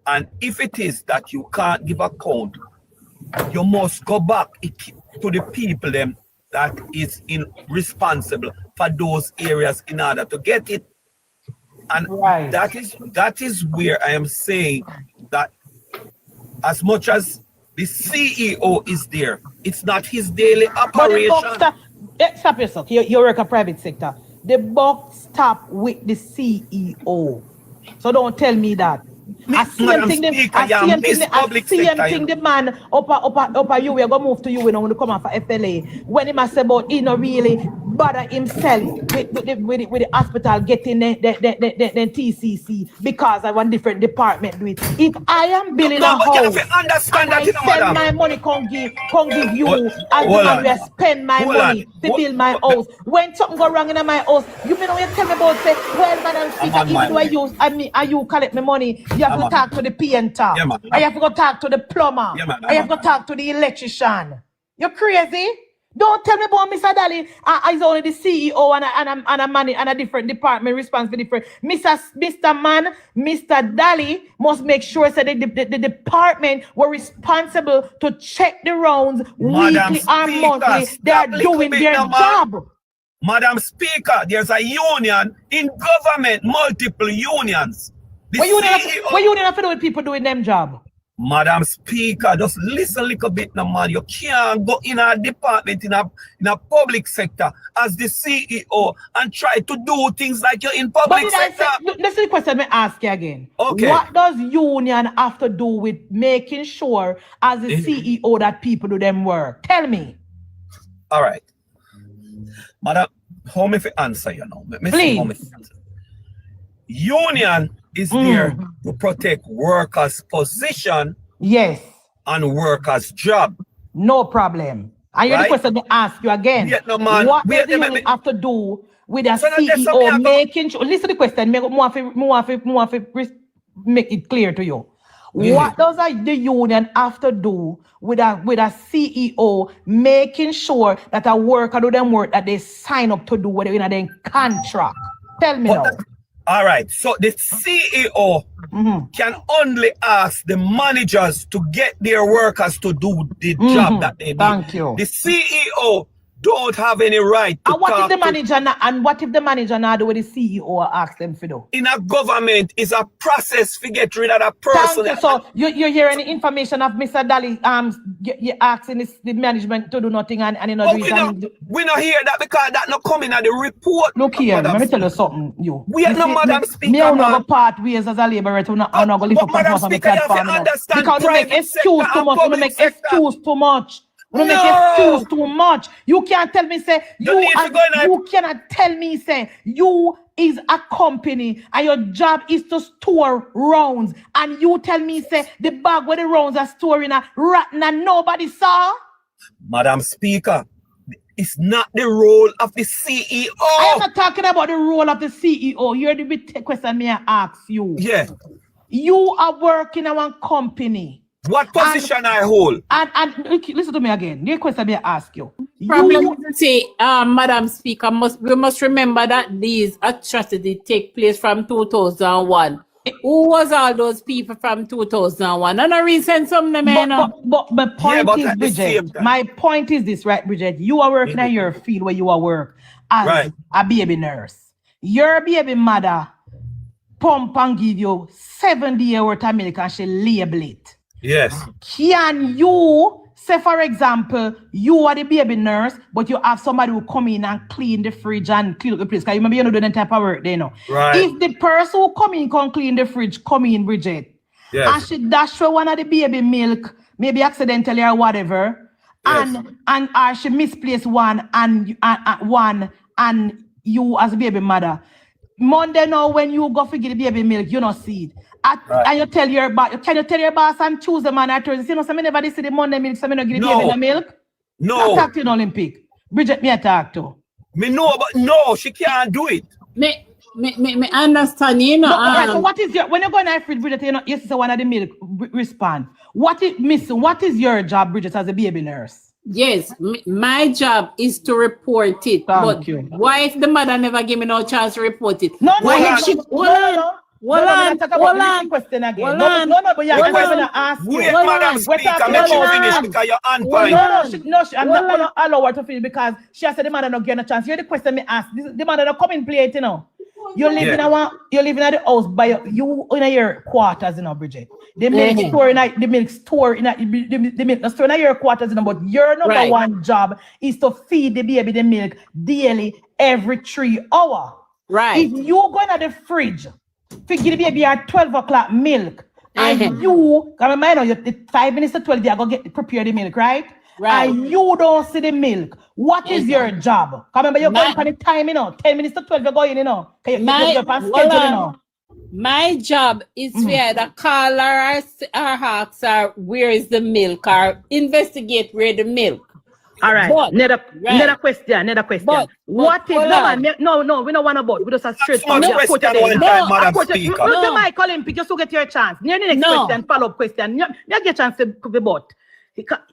And if it is that you can't give account, you must go back to the people them that is responsible for those areas in order to get it. And right. that is where I am saying that as much as the CEO is there, it's not his daily operation. Stop yourself. You work a private sector. The buck stop with the CEO. So don't tell me that. I see him think the man up you, we are gonna move to you when you come out for FLA. When he must say about he not really bother himself with the hospital getting the TCC because I want different department do it. If I am building a house and I send my money, come give you as the man where spend my money to build my house. When something go wrong in my house, you may know you tell me about say, well, Madam Speaker, even though you collect my money, you have to talk to the painter. Yeah, I have to go talk to the plumber. Yeah, I have to go talk to the electrician. You're crazy? Don't tell me about Mr. Daly. He's only the CEO and a man and a different department responsible for different. Mr. Daly must make sure that the department were responsible to check the rounds weekly or monthly. They are doing their job. Madam Speaker, there's a union in government, multiple unions. What union have to do with people doing them job? Madam Speaker, just listen a little bit now, man. You can't go in a department in a public sector as the CEO and try to do things like you're in public sector. This is the question I ask you again. Okay. What does union have to do with making sure as the CEO that people do them work? Tell me. All right. Madam, how me fi answer you now? Please. Union is there to protect workers' position. Yes. And workers' job. No problem. And you're the question to ask you again. Yeah, no, man. What does the union have to do with a CEO making sure? Listen to the question. Make it clear to you. What does the union have to do with a CEO making sure that a worker do them work that they sign up to do whether in a contract? Tell me now. All right. So the CEO can only ask the managers to get their workers to do the job that they need. Thank you. The CEO don't have any right to And what if talk the to- manager what if the manager not do what the CEO ask them for do? in a government is a process to get rid of that person. Thank you. So you hear any information of Mr. Daly you asking the management to do nothing and you know But do it we not hear that because that not coming at the report. Look here, Madam let me tell you Speaker. something, you. We are You no see, Madam me Speaker, don't man. go part ways as a laborer to not go lift But up Madam and Speaker, you have to platform. You know. understand Because you make private excuse sector too and much. You public make sector. excuse too much. You make No. excuse too much. You can't tell me say You need to go in you cannot tell me say you is a company and your job is to store rounds and you tell me say the bag where the rounds are storing are rotten and nobody saw. Madam Speaker, it's not the role of the CEO. I am not talking about the role of the CEO. You're the big question me I ask you. Yeah. You are working in one company. What position I hold? And listen to me again. The question me I ask you. Problem is, say, Madam Speaker, we must remember that these atrocities take place from 2001. Who was all those people from 2001? And I recent some them, but my point but is, at the same Bridget, time- my point is this, right, Bridget? You are working in your field where you are work as Right. a baby nurse. Your baby mother pump and give you 7 days worth of milk and she label it. Yes. Can you say, for example, you are the baby nurse, but you have somebody who come in and clean the fridge and clean up the place? Because you remember you're not doing that type of work there, no? Right. If the person who come in can clean the fridge, come in, Bridget, Yes. and she dash for one of the baby milk, maybe accidentally or whatever, Yes. and or she misplaced one and you as a baby mother. Monday now when you go forget the baby milk, you not see it. And you tell your boss, can you tell your boss on Tuesday, man, or Thursday, you know, so I never see the Monday milk, so I not give the baby no milk? No. I talk to you in Olympic. Bridget, me I talk to. Me know, but no, she can't do it. Me understand, you know. Right, so what is your, when you go in the fridge, Bridget, you know, you see one of the milk respond. What is your job, Bridget, as a baby nurse? Yes, my job is to report it. Thank you. Why if the mother never give me no chance to report it? No, Why no, if she... no, but you're going to ask you. Wait, Madam Speaker, make you finish because you're on point. I'm not going to allow her to finish because she has said the mother not getting a chance. You're the question me ask. The mother not come in play it, you know. You live in the house by you in your quarters, you know, Bridget. The milk store in the milk store in the milk store in your quarters, you know, but your number one job is to feed the baby the milk daily every 3 hours. Right. If you go in the fridge, give the baby at 12 o'clock milk, and you, I mean, you 5 minutes to 12, you go prepare the milk, right? Right. And you don't see the milk. What is your job? Remember, you're going for the time, you know, 10 minutes to 12, you're going, you know. You're on schedule, you know. My job is to either call or ask her where is the milk or investigate where the milk. All right. Another question. But, what if no, we don't want to vote. We just a straight Madam Speaker. No, Mike Olympic, just to get your chance. The next question, follow-up question. You get a chance to vote.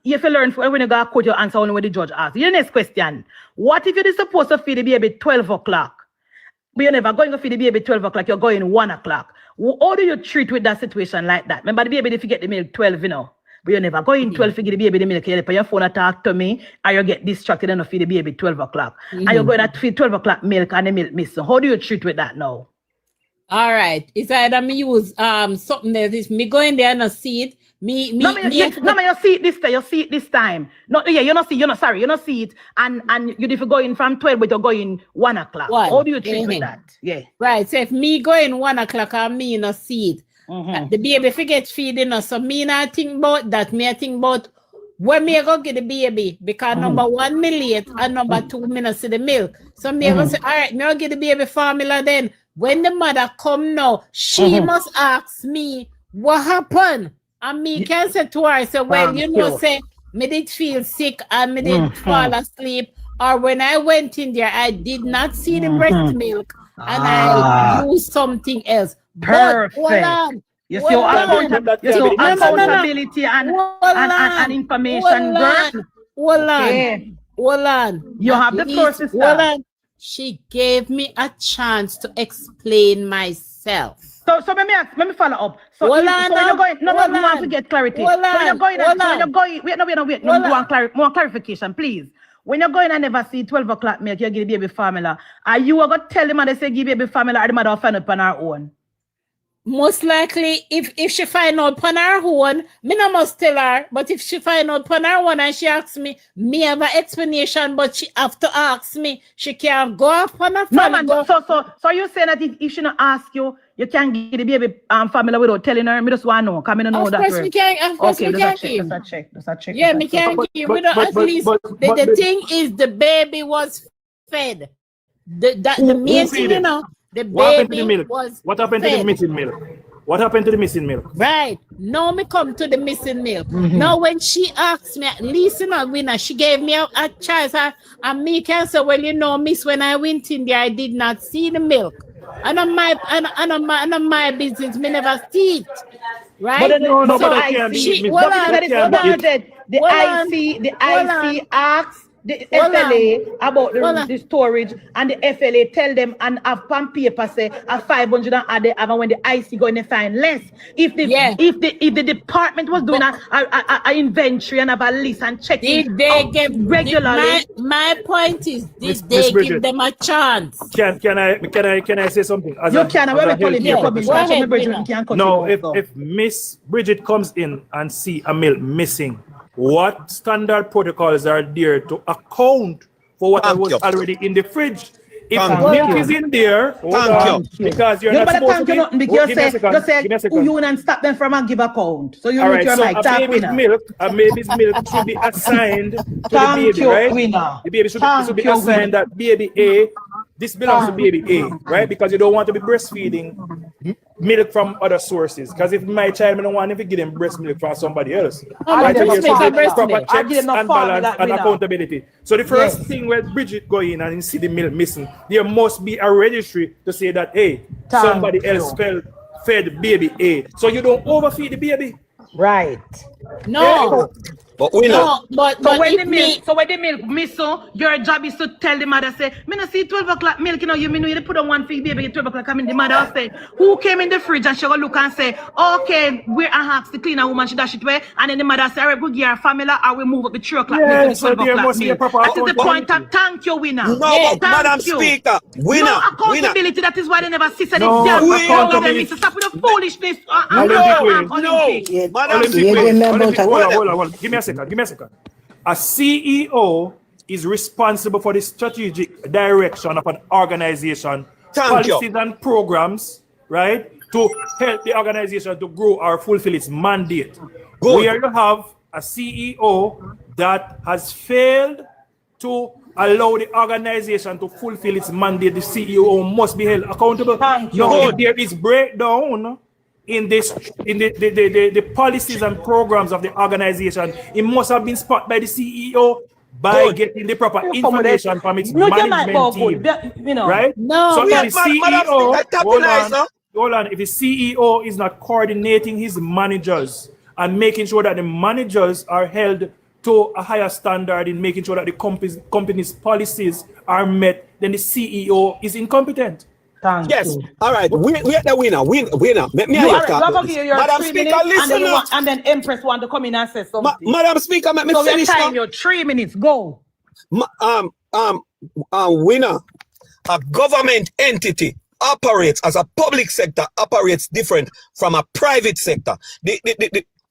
You have to learn when you go to court, your answer only when the judge asks. Your next question. What if you're supposed to feed the baby 12 o'clock? But you're never going to feed the baby 12 o'clock, you're going 1 o'clock. How do you treat with that situation like that? Remember the baby, if you get the milk 12, you know. But you're never going 12 to give the baby the milk. You put your phone and talk to me, or you get distracted and feed the baby 12 o'clock. And you're going to feed 12 o'clock milk and the milk missing. How do you treat with that now? All right. It's either me use something else. It's me go in there and see it. You see it this time. You see it this time. No, yeah, you not see it. And you if you go in from 12, but you're going 1 o'clock. How do you treat with that? Yeah. Right. So if me go in 1 o'clock and me not see it, the baby forget feeding us. So me not think about that. Me I think about when me go get the baby because number 1 me late and number 2 me not see the milk. So me go say, all right, me I'll get the baby formula then. When the mother come now, she must ask me what happened. And me can say to her, say, well, you know, say, me did feel sick and me did fall asleep. Or when I went in there, I did not see the breast milk and I used something else. Perfect. But, hold on. You see accountability and information, girl. Hold on. You have the process. Hold on. She gave me a chance to explain myself. So let me follow up. So when you're going, we want to get clarity. So when you're going, more clarification, please. when you're going and never see 12 o'clock milk, you give the baby formula. Are you going to tell the mother say give baby formula or the mother will find out on her own? Most likely, if she find out on her own, me not must tell her. But if she find out on her own and she asks me have an explanation, but she have to ask me. She can't go off on her No, man. go. So you saying that if she not ask you, you can give the baby formula without telling her? Me just want to know. Because I don't know Of that. course we can. Of course we can give. That's a check. Yeah, me can give. We don't at least. The thing is, the baby was fed. The main thing, you know. The baby was What happened to the missing milk? What happened to the missing milk? Right. Now me come to the missing milk. Now when she asked me, at least you know, winner, she gave me a choice. And me can say, well, you know, miss, when I went in there, I did not see the milk. And on my business, me never see it. Right? But No, so but I I can't see. be- The IC asks the FLA about the storage, and the FLA tell them and have on paper say a 500 and add the other when the IC going to find less. If the department was doing a inventory and have a list and checking did they give regularly. My point is, did Miss they Bridget. give them a chance? Can I say something? As You a- can, as when a we call him healthcare here, come in, professional? Go ahead, so Bridget Rina. can cut No, you off, if Miss Bridget comes in and see a milk missing, what standard protocols are there to account for what Thank was you. already in the fridge? If Thank milk you. is in there, hold Thank on, you. because you're You not better supposed to thank be. you nothing Give because me a second. you say Give me a second. you and stop them from a give account. So you All know right, your so mic. a Talk baby's winner. milk should be assigned to the Thank baby, you, right? winner. The baby should Thank be you, assigned winner. that baby A. This belongs to baby A, right? Because you don't want to be breastfeeding milk from other sources. Because if my child, I don't want to give them breast milk from somebody else. I Right? give So them there no should be formula. proper I give checks them no and formula, balance and winner. accountability. So the first Yes. thing when Bridget go in and see the milk missing, there must be a registry to say that, hey, Thank somebody else you. fed baby A. So you don't overfeed the baby. Right. No, But we know. no, but So when if the me, milk, miss, your job is to tell the mother say, me no see 12 o'clock milk, you know, you mean you put on one fig baby at 12 o'clock. I mean the mother will say, who came in the fridge, and she will look and say, okay, where I ask the cleaner woman, she dash it away, and then the mother say, all right, we give her formula, or we move up the 3 o'clock milk to Yeah, the so 12 there o'clock must be a milk. proper That is the point accountability. of thank you, winner. No, Thank but Madam you. Speaker, winner, No winner. accountability, that is why they never see. So No, they we- accountability. Stop with the foolishness. Olympic way. Olympic. Madam Olympic Speaker. way. remember Olympic- that- hold on. Give me a second. A CEO is responsible for the strategic direction of an organization, Thank you. policies and programs, right? To help the organization to grow or fulfill its mandate. Good. Where you have a CEO that has failed to allow the organization to fulfill its mandate, the CEO must be held accountable. Thank you. Now, if there is breakdown in the policies and programs of the organization, it must have been spotted by the CEO by Good. getting the proper You come with information that. from its No, you're not management good. team. You know. Right? No. So Wait, if the Madam CEO, Speaker, tap the lines, huh? hold on, if the CEO is not coordinating his managers and making sure that the managers are held to a higher standard in making sure that the company's policies are met, then the CEO is incompetent. Thank Yes. you. All right. We are the winner. Winner. Let me You hear are you going talk. to give your Madam 3 Speaker, minutes, and listen then, now. and then Empress want to come in and say something. Madam Speaker, let me So we finish time now. your 3 minutes. Go. Winner, a government entity operates as a public sector, operates different from a private sector.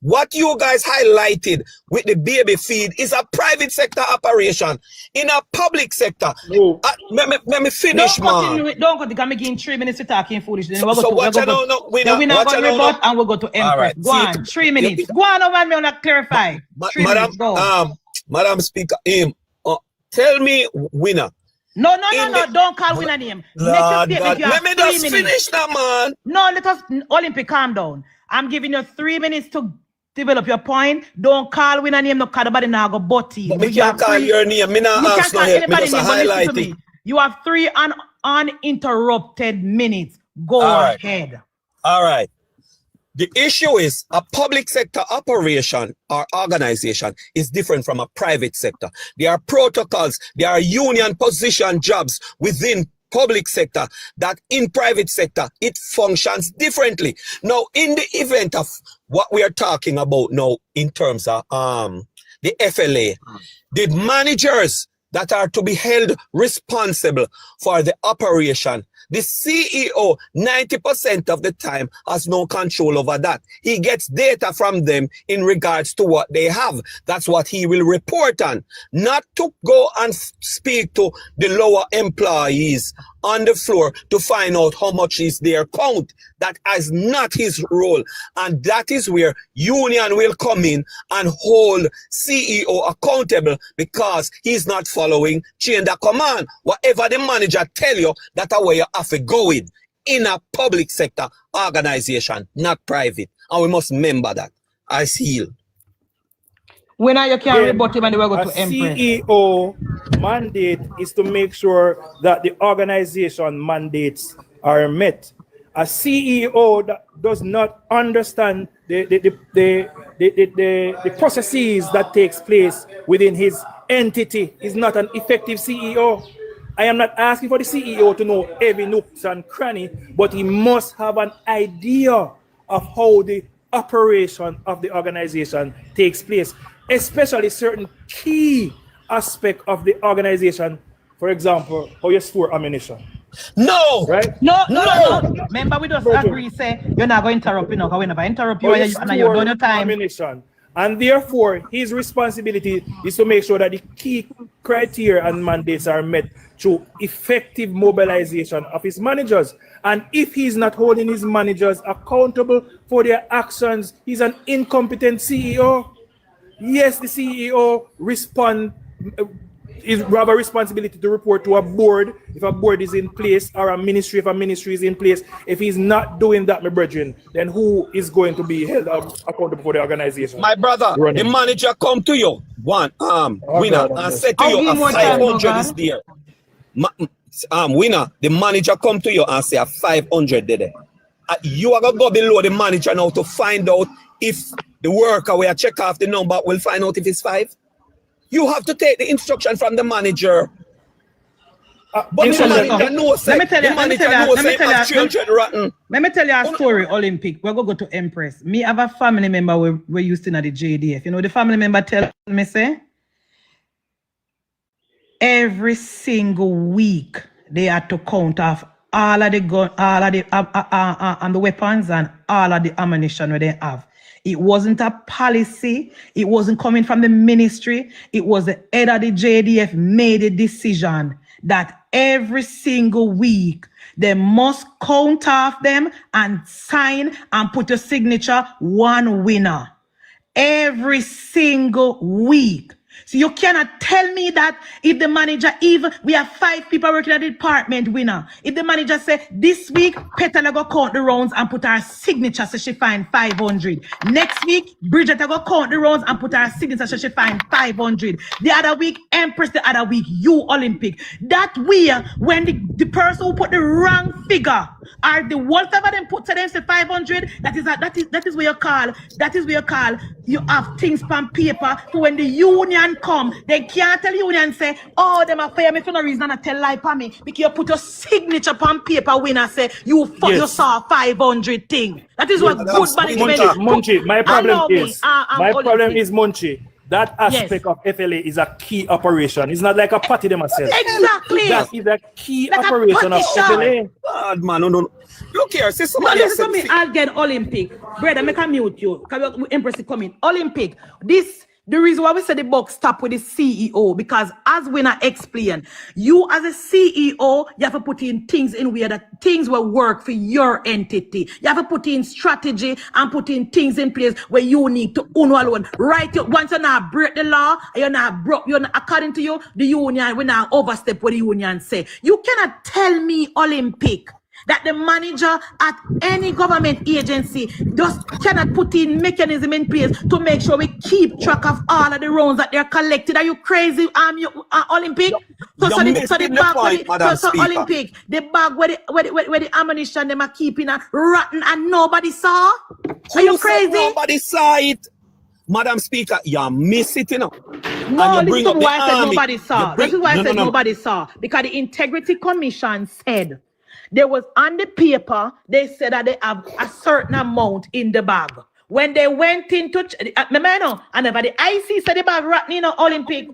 What you guys highlighted with the baby feed is a private sector operation. In a public sector, No. let me finish, man. Don't cut it. I'm making 3 minutes to talking foolish. Then So watch out, no, winner, then we now watch go out, to no, rebut and we'll go to Empress. All right. Go See, on. 3 minutes. Go on over me on that clarify. 3 Madam, minutes. Go. Madam Speaker, tell me, winner. No. Don't call winner name. Make your Lord statement. God, You have let me 3 just minutes. finish now, man. No, let us Olympic calm down. I'm giving you 3 minutes to develop your point. Don't call winner name, no call nobody now go butty. But me can't call your name. Me not You ask can't no call help. Me anybody just name, but listen highlight to it. me. You have 3 uninterrupted minutes. Go All right. ahead. All right. The issue is a public sector operation or organization is different from a private sector. There are protocols, there are union position jobs within public sector that in private sector, it functions differently. Now, in the event of what we are talking about now in terms of the FLA, the managers that are to be held responsible for the operation. The CEO, 90% of the time, has no control over that. He gets data from them in regards to what they have. That's what he will report on. Not to go and speak to the lower employees on the floor to find out how much is their count. That is not his role. And that is where union will come in and hold CEO accountable because he's not following chain of command. Whatever the manager tell you, that's where you have to go in a public sector organization, not private. And we must remember that. I seal. When are you can Then rebut him and they will go a to Empress? CEO mandate is to make sure that the organization mandates are met. A CEO that does not understand the processes that takes place within his entity is not an effective CEO. I am not asking for the CEO to know every nooks and cranny, but he must have an idea of how the operation of the organization takes place, especially certain key aspect of the organization. For example, how you store ammunition. No! Right? No. Remember, we just agree, say, you're not going to interrupt, you know, because we never interrupt you, and you're done your time. Ammunition. And therefore, his responsibility is to make sure that the key criteria and mandates are met through effective mobilization of his managers. And if he's not holding his managers accountable for their actions, he's an incompetent CEO. Yes, the CEO is have a responsibility to report to a board if a board is in place, or a ministry if a ministry is in place. If he's not doing that, my brethren, then who is going to be held accountable for the organization? My brother, the manager come to you, winner, and say to you, a 500 is there. Winner, the manager come to you and say a 500 there. You are gonna go below the manager now to find out if the worker will check off the number will find out if it's 5. You have to take the instruction from the manager. But the manager knows, the manager knows that children rotten. Let me tell you a story, Olympic. We're going to go to Empress. Me have a family member we used to know the JDF. You know, the family member tell me, say, every single week they had to count off all of the gun, all of the weapons and all of the ammunition that they have. It wasn't a policy. It wasn't coming from the ministry. It was the head of the JDF made a decision that every single week they must count off them and sign and put a signature, one winner. Every single week. So you cannot tell me that if the manager, even we have 5 people working at the department, winner. If the manager say this week, Petal go count the rounds and put her signature so she find 500. Next week, Bridget go count the rounds and put her signature so she find 500. The other week, Empress, the other week, you Olympic. That way, when the person who put the wrong figure or the whatever them put to them say 500, that is where you call you have things on paper. So when the union come, they can't tell union say, oh, them are pay me for no reason and tell lie for me. Because you put your signature on paper when I say you saw 500 thing. That is what good management is. Munchie, my problem is Munchie. That aspect of FLA is a key operation. It's not like a party themselves. Exactly. That is a key like operation of FLA. God, man, no. Look here, see somebody else. I'll get Olympic. Brother, make a mute you. Because Empress is coming. Olympic. The reason why we say the box stop with the CEO, because as we not explain, you as a CEO, you have to put in things in where that things will work for your entity. You have to put in strategy and put in things in place where you need to own alone. Right? Once you not break the law, you're not according to you, the union, we not overstep what the union say. You cannot tell me, Olympic, that the manager at any government agency just cannot put in mechanism in place to make sure we keep track of all of the rounds that they're collected. Are you crazy, Olympic? Olympic, the bag where the ammunition them are keeping rotten and nobody saw? Are you crazy? Nobody saw it. Madam Speaker, you miss it, you know. No, this is why I said nobody saw. This is why I said nobody saw. Because the Integrity Commission said there was on the paper, they said that they have a certain amount in the bag. When they went into, and the IC said the bag rotten in Olympic.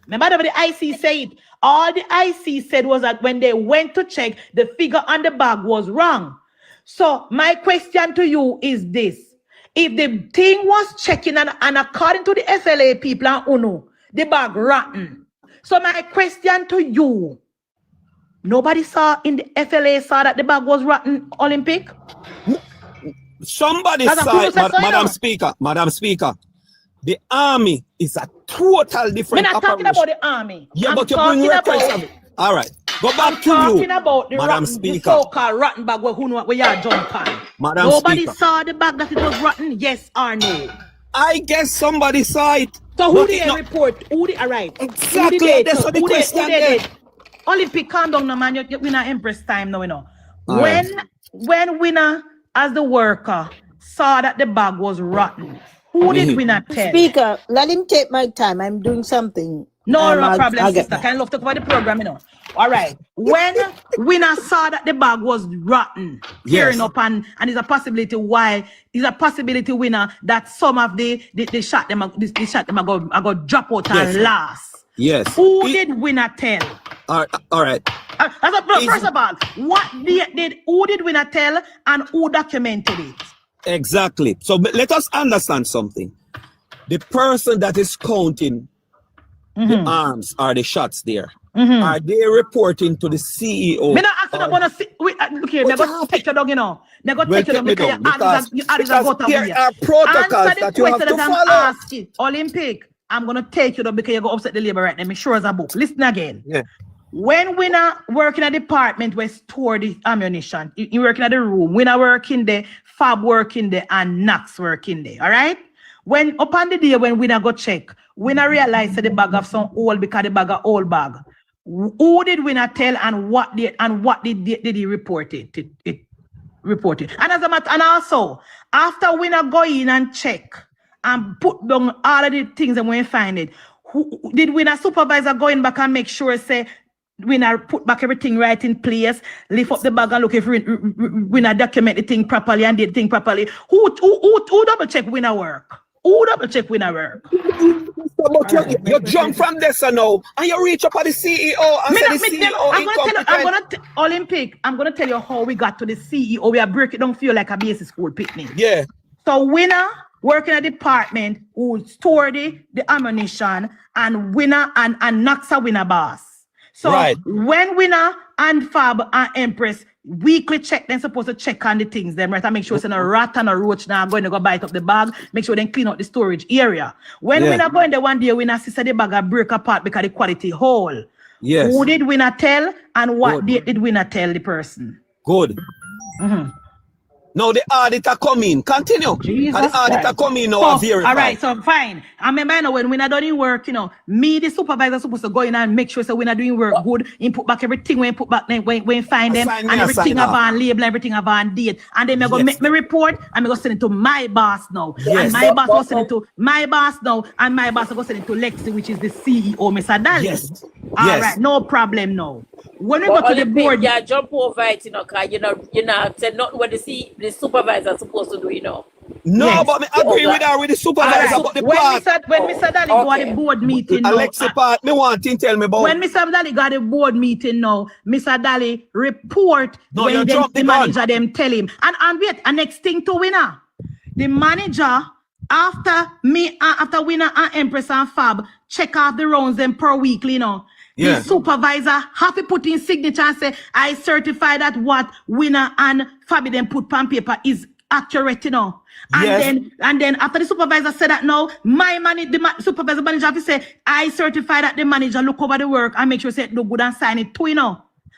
Remember what the IC said? All the IC said was that when they went to check, the figure on the bag was wrong. So my question to you is this. If the thing was checking and according to the FLA people and UNO, the bag rotten. So my question to you, nobody saw in the FLA saw that the bag was rotten, Olympic? Somebody That's a saw it, process, I know. Madam Speaker. The army is a total different We're not talking operation. about the army. Yeah, I'm but you bring talking reference about- of it. All right, go I'm back to talking you, about the, Madam rotten, the Speaker. so-called rotten bag where you are jump on. Madam Nobody Speaker. saw the bag that it was rotten, yes or no? I guess somebody saw it. So who but did it they not- report? Who did, all right. Exactly, Who did they, that's what the who question who they is. did? Olympic, calm down now, man. We're not Empress time now, you know. All right. When Winner, as the worker, saw that the bag was rotten, who did Winner tell? Speaker, let him take my time. I'm doing something. No I'll problem, get sister. back. Can I love to cover the program, you know? All right. When Winner saw that the bag was rotten, tearing up, and it's a possibility Winner that some of the shot them I go drop out and last. Yes. Who did Winner tell? All right. First of all, who did Winner tell and who documented it? Exactly. So let us understand something. The person that is counting the arms or the shots there, are they reporting to the CEO? Me not asking about to see. Look here, me go take your dog, you know. Me go take your dog because there are protocols that you have to follow. Asking. Olympic, I'm gonna take you dog because you go upset the labor right now. Me sure as a book. Listen again. Yeah. When Winner working at the department where store the ammunition, you working at the room. Winner working there, Fab working there, and Knox working there. All right. When upon the day when Winner go check, Winner realized that the bag of some old because the bag of old bag. Who did Winner tell and what did he report it? Reported. And as a matter, and also after Winner go in and check and put down all of the things and when you find it, who did Winner supervisor go in back and make sure say Winner put back everything right in place, lift up the bag and look if Winner document the thing properly and did the thing properly. Who double check Winner work? Who double check Winner work? But you jump from this now and you reach up at the CEO and say the CEO incompetent. Olympic, I'm gonna tell you how we got to the CEO. We are breaking down for you like a basic school picnic. Yeah. So Winner working at the department who store the ammunition and Winner and Knox a Winner boss. So when Winner and Fab and Empress weekly check, they're supposed to check on the things, them right? And make sure it's in a rat and a roach now going to go bite up the bag, make sure they clean out the storage area. When Winner go in there one day, Winner see the bag and break apart because the quality whole. Yes. Who did Winner tell and what did Winner tell the person? Good. Now the auditor come in. Continue. Jesus and the auditor Christ. come in now and verify. All right, so fine. I remember now when we're not doing work, me, the supervisor, supposed to go in and make sure so we're not doing work good. You put back everything when you put back when you find them and everything have on label, everything have on date. And then I go make me report and I go send it to my boss now. And my boss will send it to my boss now. And my boss will go send it to Lexi, which is the CEO, Mr. Dali. Yes. All right, no problem now. When we go to the board, yeah, jump over it, cause said not what the supervisor is supposed to do, No, but I agree with her with the supervisor about the part. When Mr. Dali go at the board meeting now, Alexi part, me want to tell me about. When Mr. Dali got a board meeting now, Mr. Dali report when the manager them tell him. And wait, a next thing to Winner. The manager, after Winner and Empress and Fab check off the rounds them per weekly, the supervisor have to put in signature and say, I certify that what Winner and Fabi then put on paper is accurate, And then after the supervisor said that now, the supervisor manager have to say, I certify that the manager look over the work and make sure say it look good and sign it too,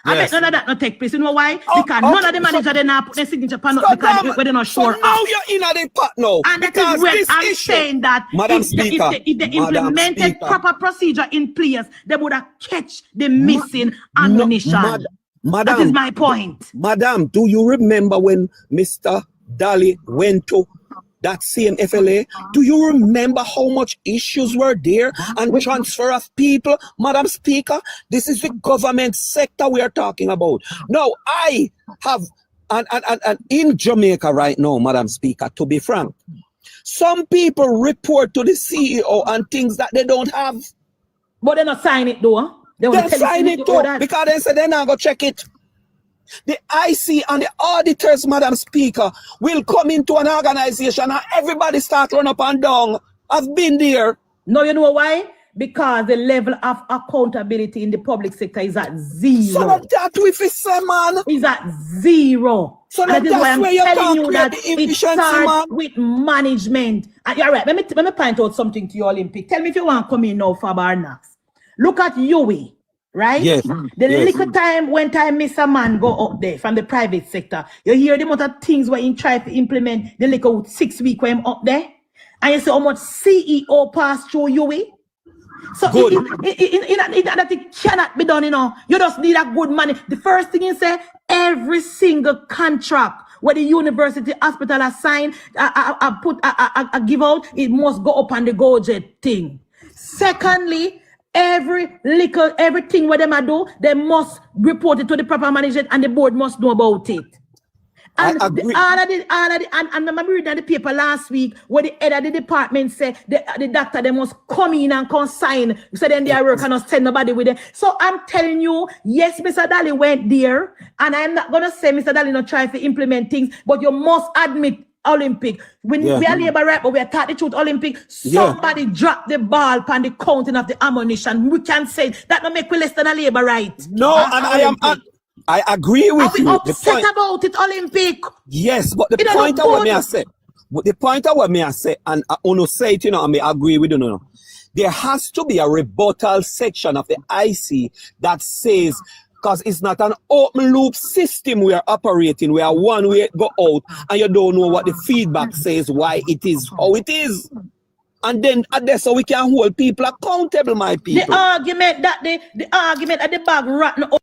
I bet none of that not take place. You know why? Because none of the manager they not put their signature on because they're not sure. So now you're in the part now. And that is where I'm saying that if they implemented proper procedure in place, they would have catch the missing ammunition. That is my point. Madam, do you remember when Mr. Dali went to that same FLA? Do you remember how much issues were there and transfer of people? Madam Speaker, this is the government sector we are talking about. Now, I have, and in Jamaica right now, Madam Speaker, to be frank, some people report to the CEO on things that they don't have. But they not sign it though. They want They to tell sign you it to too, that. because they say they're not going to check it. The IC and the auditors, Madam Speaker, will come into an organization and everybody start run up and down. I've been there. No, you know why? Because the level of accountability in the public sector is at zero. So that we say, man. Is at zero. So and that is why I'm where you telling can't you create that the it efficiency, starts man. with management. And you're right. Let me point out something to you, Olympic. Tell me if you want to come in now for Barnax. Look at Yui, right? Yes. The little time when time miss a man go up there from the private sector, you hear the amount of things where he try to implement the little 6 week when him up there, and you see how much CEO pass through Yui. So that it cannot be done, you know. You just need a good money. The first thing you say, every single contract where the university hospital has signed, I give out, it must go up on the GoJet thing. Secondly, everything where them do, they must report it to the proper management and the board must know about it. And all of the, and I remember reading the paper last week where the head of the department said the doctor they must come in and consign. So then they are working and send nobody with them. So I'm telling you, yes, Mr. Daly went there, and I'm not gonna say Mr. Daly not try to implement things, but you must admit, Olympic, when we are labor right, but we are taught the truth, Olympic, somebody dropped the ball on the counting of the ammunition. We can say that don't make we less than a labor right. No, and I agree with you. Are we upset about it, Olympic? Yes, but the point of what me I say, and I want to say it, you know, I may agree with you, no. There has to be a rebuttal section of the IC that says, because it's not an open loop system we are operating, where one way go out and you don't know what the feedback says, why it is how it is. And then that's how we can hold people accountable, my people. The argument that the bag rotten up.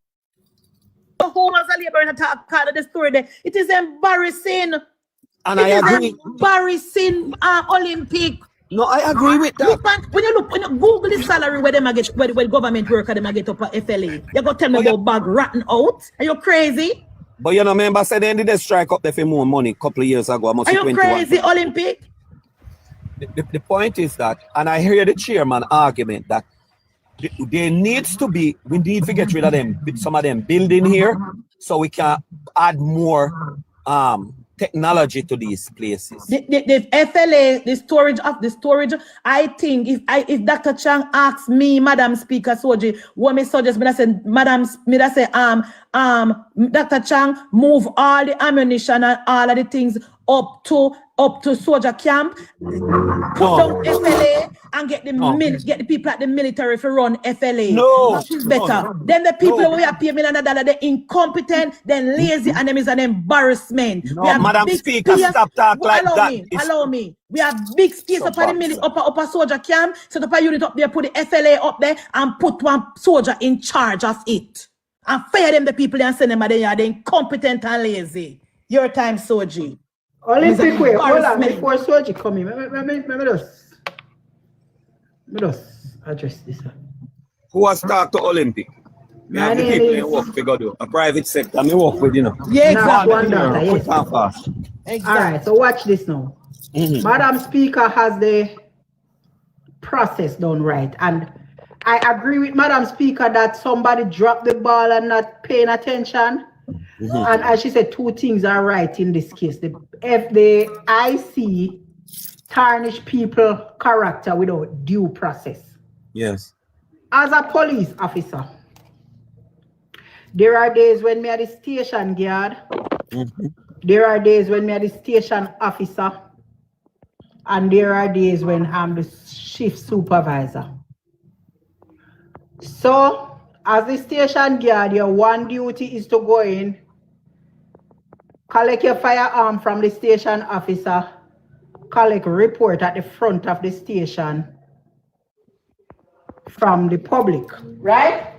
Home as a labor in a talk card of the story there. It is embarrassing. And I agree. Embarrassing Olympic. No, I agree with that. When you Google the salary where them get where government worker them get up at FLA, you go tell me about bag rotten out. Are you crazy? But you know, remember said they did they strike up there for more money a couple of years ago. Are you crazy, Olympic? The point is that, and I hear the chairman argument that there needs to be, we need to get rid of them, some of them building here, so we can add more technology to these places. The FLA, the storage, I think if Dr. Chang asks me, Madam Speaker Soji, what me suggest, me say, Madam, me say, Dr. Chang, move all the ammunition and all of the things up to soldier camp, put down FLA and get the people at the military for run FLA. No, that is better. Then the people who are paying $1 million, they're incompetent, then lazy, and them is an embarrassment. No, Madam Speaker, stop talk like that. Allow me. We have big space up at the upper soldier camp, set up a unit up there, put the FLA up there, and put one soldier in charge of it. And fire them the people and send them there. They're incompetent and lazy. Your time, Soji. Olympic way, hold on, before Soji come in, let me just address this one. Who has talked to Olympic? Me have the people in work to go do. A private sector, me work with, you know. Yeah, exactly. Yes. Exactly. All right, so watch this now. Madam Speaker has the process done right, and I agree with Madam Speaker that somebody dropped the ball and not paying attention. And as she said, two things are right in this case. If the IC tarnish people character without due process. Yes. As a police officer, there are days when me are the station guard. There are days when me are the station officer. And there are days when I'm the shift supervisor. So, as the station guard, your one duty is to go in, collect your firearm from the station officer, collect report at the front of the station from the public, right?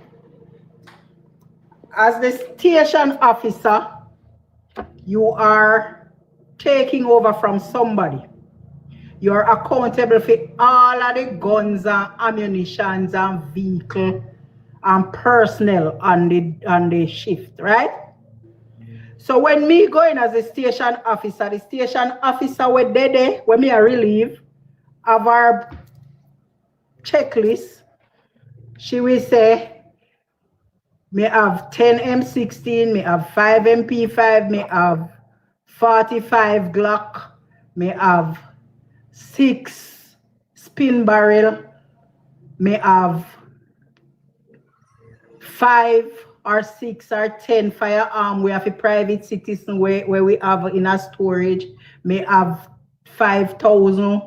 As the station officer, you are taking over from somebody. You're accountable for all of the guns and ammunition and vehicle and personnel on the shift, right? So when me going as a station officer, the station officer were there when me a relieve of our checklist she will say, me have 10 M16, me have 5 MP5, me have 45 Glock, me have 6 spin barrel, me have 5 or 6 or 10 firearm. We have a private citizen where we have in a storage. Me have 5,000.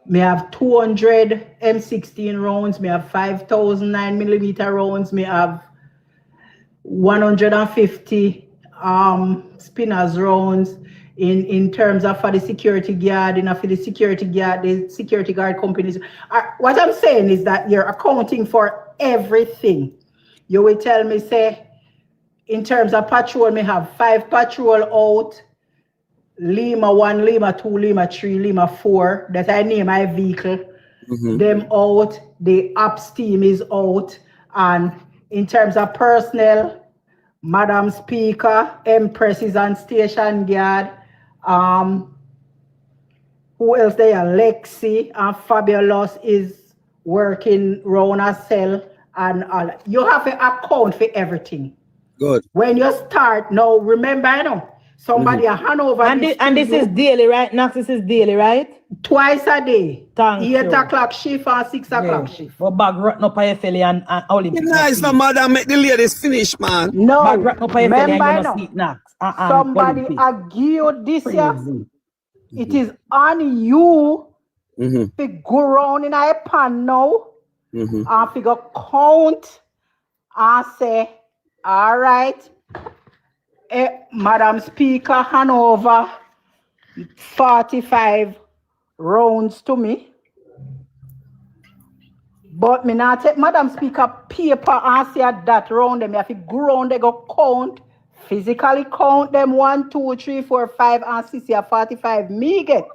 Me have 200 M16 rounds. Me have 5,000 9mm rounds. Me have 150 spinners rounds. In terms of for the security guard, for the security guard companies. What I'm saying is that you're accounting for everything. You will tell me, say, in terms of patrol, me have 5 patrol out, Lima 1, Lima 2, Lima 3, Lima 4, that I name my vehicle. Them out, the ops team is out, and in terms of personnel, Madam Speaker, Empress is on station guard. Who else there? Lexi and Fabulous is working round a cell, and all. You have to account for everything. Good. When you start, now remember, somebody a hand over and this is daily, right? Nax, this is daily, right? Twice a day. Thank 8 you. o'clock shift and 6 o'clock shift. But bag rotten up your felly and Olympic. Nice, no madam, make the ladies finish, man. No, Bag rotten up your felly and you remember, must eat Nax. somebody a give you this year. It is on you to go around in a pan now and figure count and say, all right, Madam Speaker, hand over 45 rounds to me. But me not take Madam Speaker paper and say that round them. You have to go round, they go count, physically count them 1, 2, 3, 4, 5, and 6, 45 me get.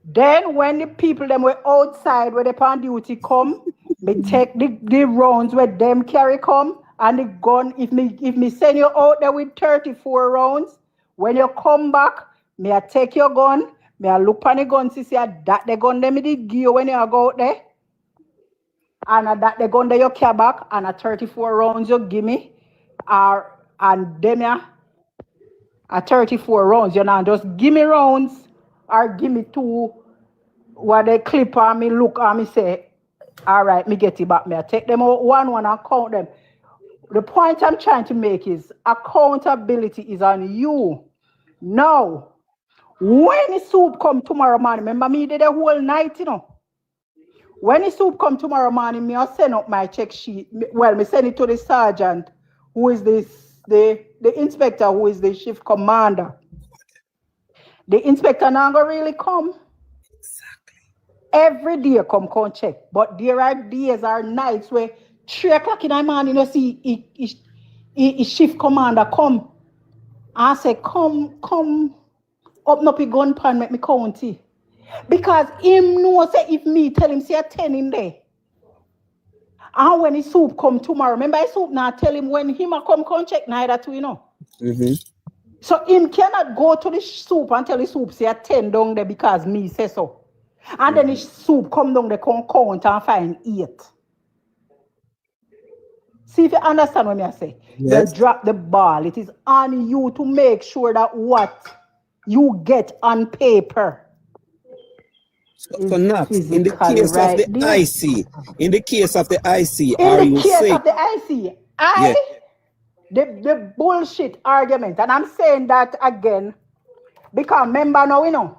Then when the people them were outside where they on duty come, me take the rounds where them carry come and the gun. If me send you out there with 34 rounds, when you come back, me I take your gun, me I look on the gun to see that the gun them me did give you when you go out there. And that the gun that you carry back and a 34 rounds you give me. And them a 34 rounds, you know, just give me rounds or give me 2 what they clip on me, look on me, say, all right, me get it back. Me I take them out one and count them. The point I'm trying to make is accountability is on you. Now, when the soup come tomorrow morning, remember me did the whole night, you know. When the soup come tomorrow morning, me I'll send up my check sheet. Well, me send it to the sergeant, who is the inspector, who is the shift commander. The inspector now gonna really come. Exactly. Every day come check. But there are days or nights where 3 o'clock in the morning, you see he shift commander come. I say, come, open up your gun pan, make me count it. Because him know say if me tell him say 10 in there. And when his soup come tomorrow, remember his soup now tell him when him a come check neither two, you know. So him cannot go to the soup and tell the soup say 10 down there because me say so. And then his soup come down there count and find 8. See if you understand what I say. Yes. You drop the ball. It is on you to make sure that what you get on paper. So Nax, in the case of the IC, in the case of the IC, are you saying? In the case of the IC, the bullshit argument, and I'm saying that again, because remember now, you know,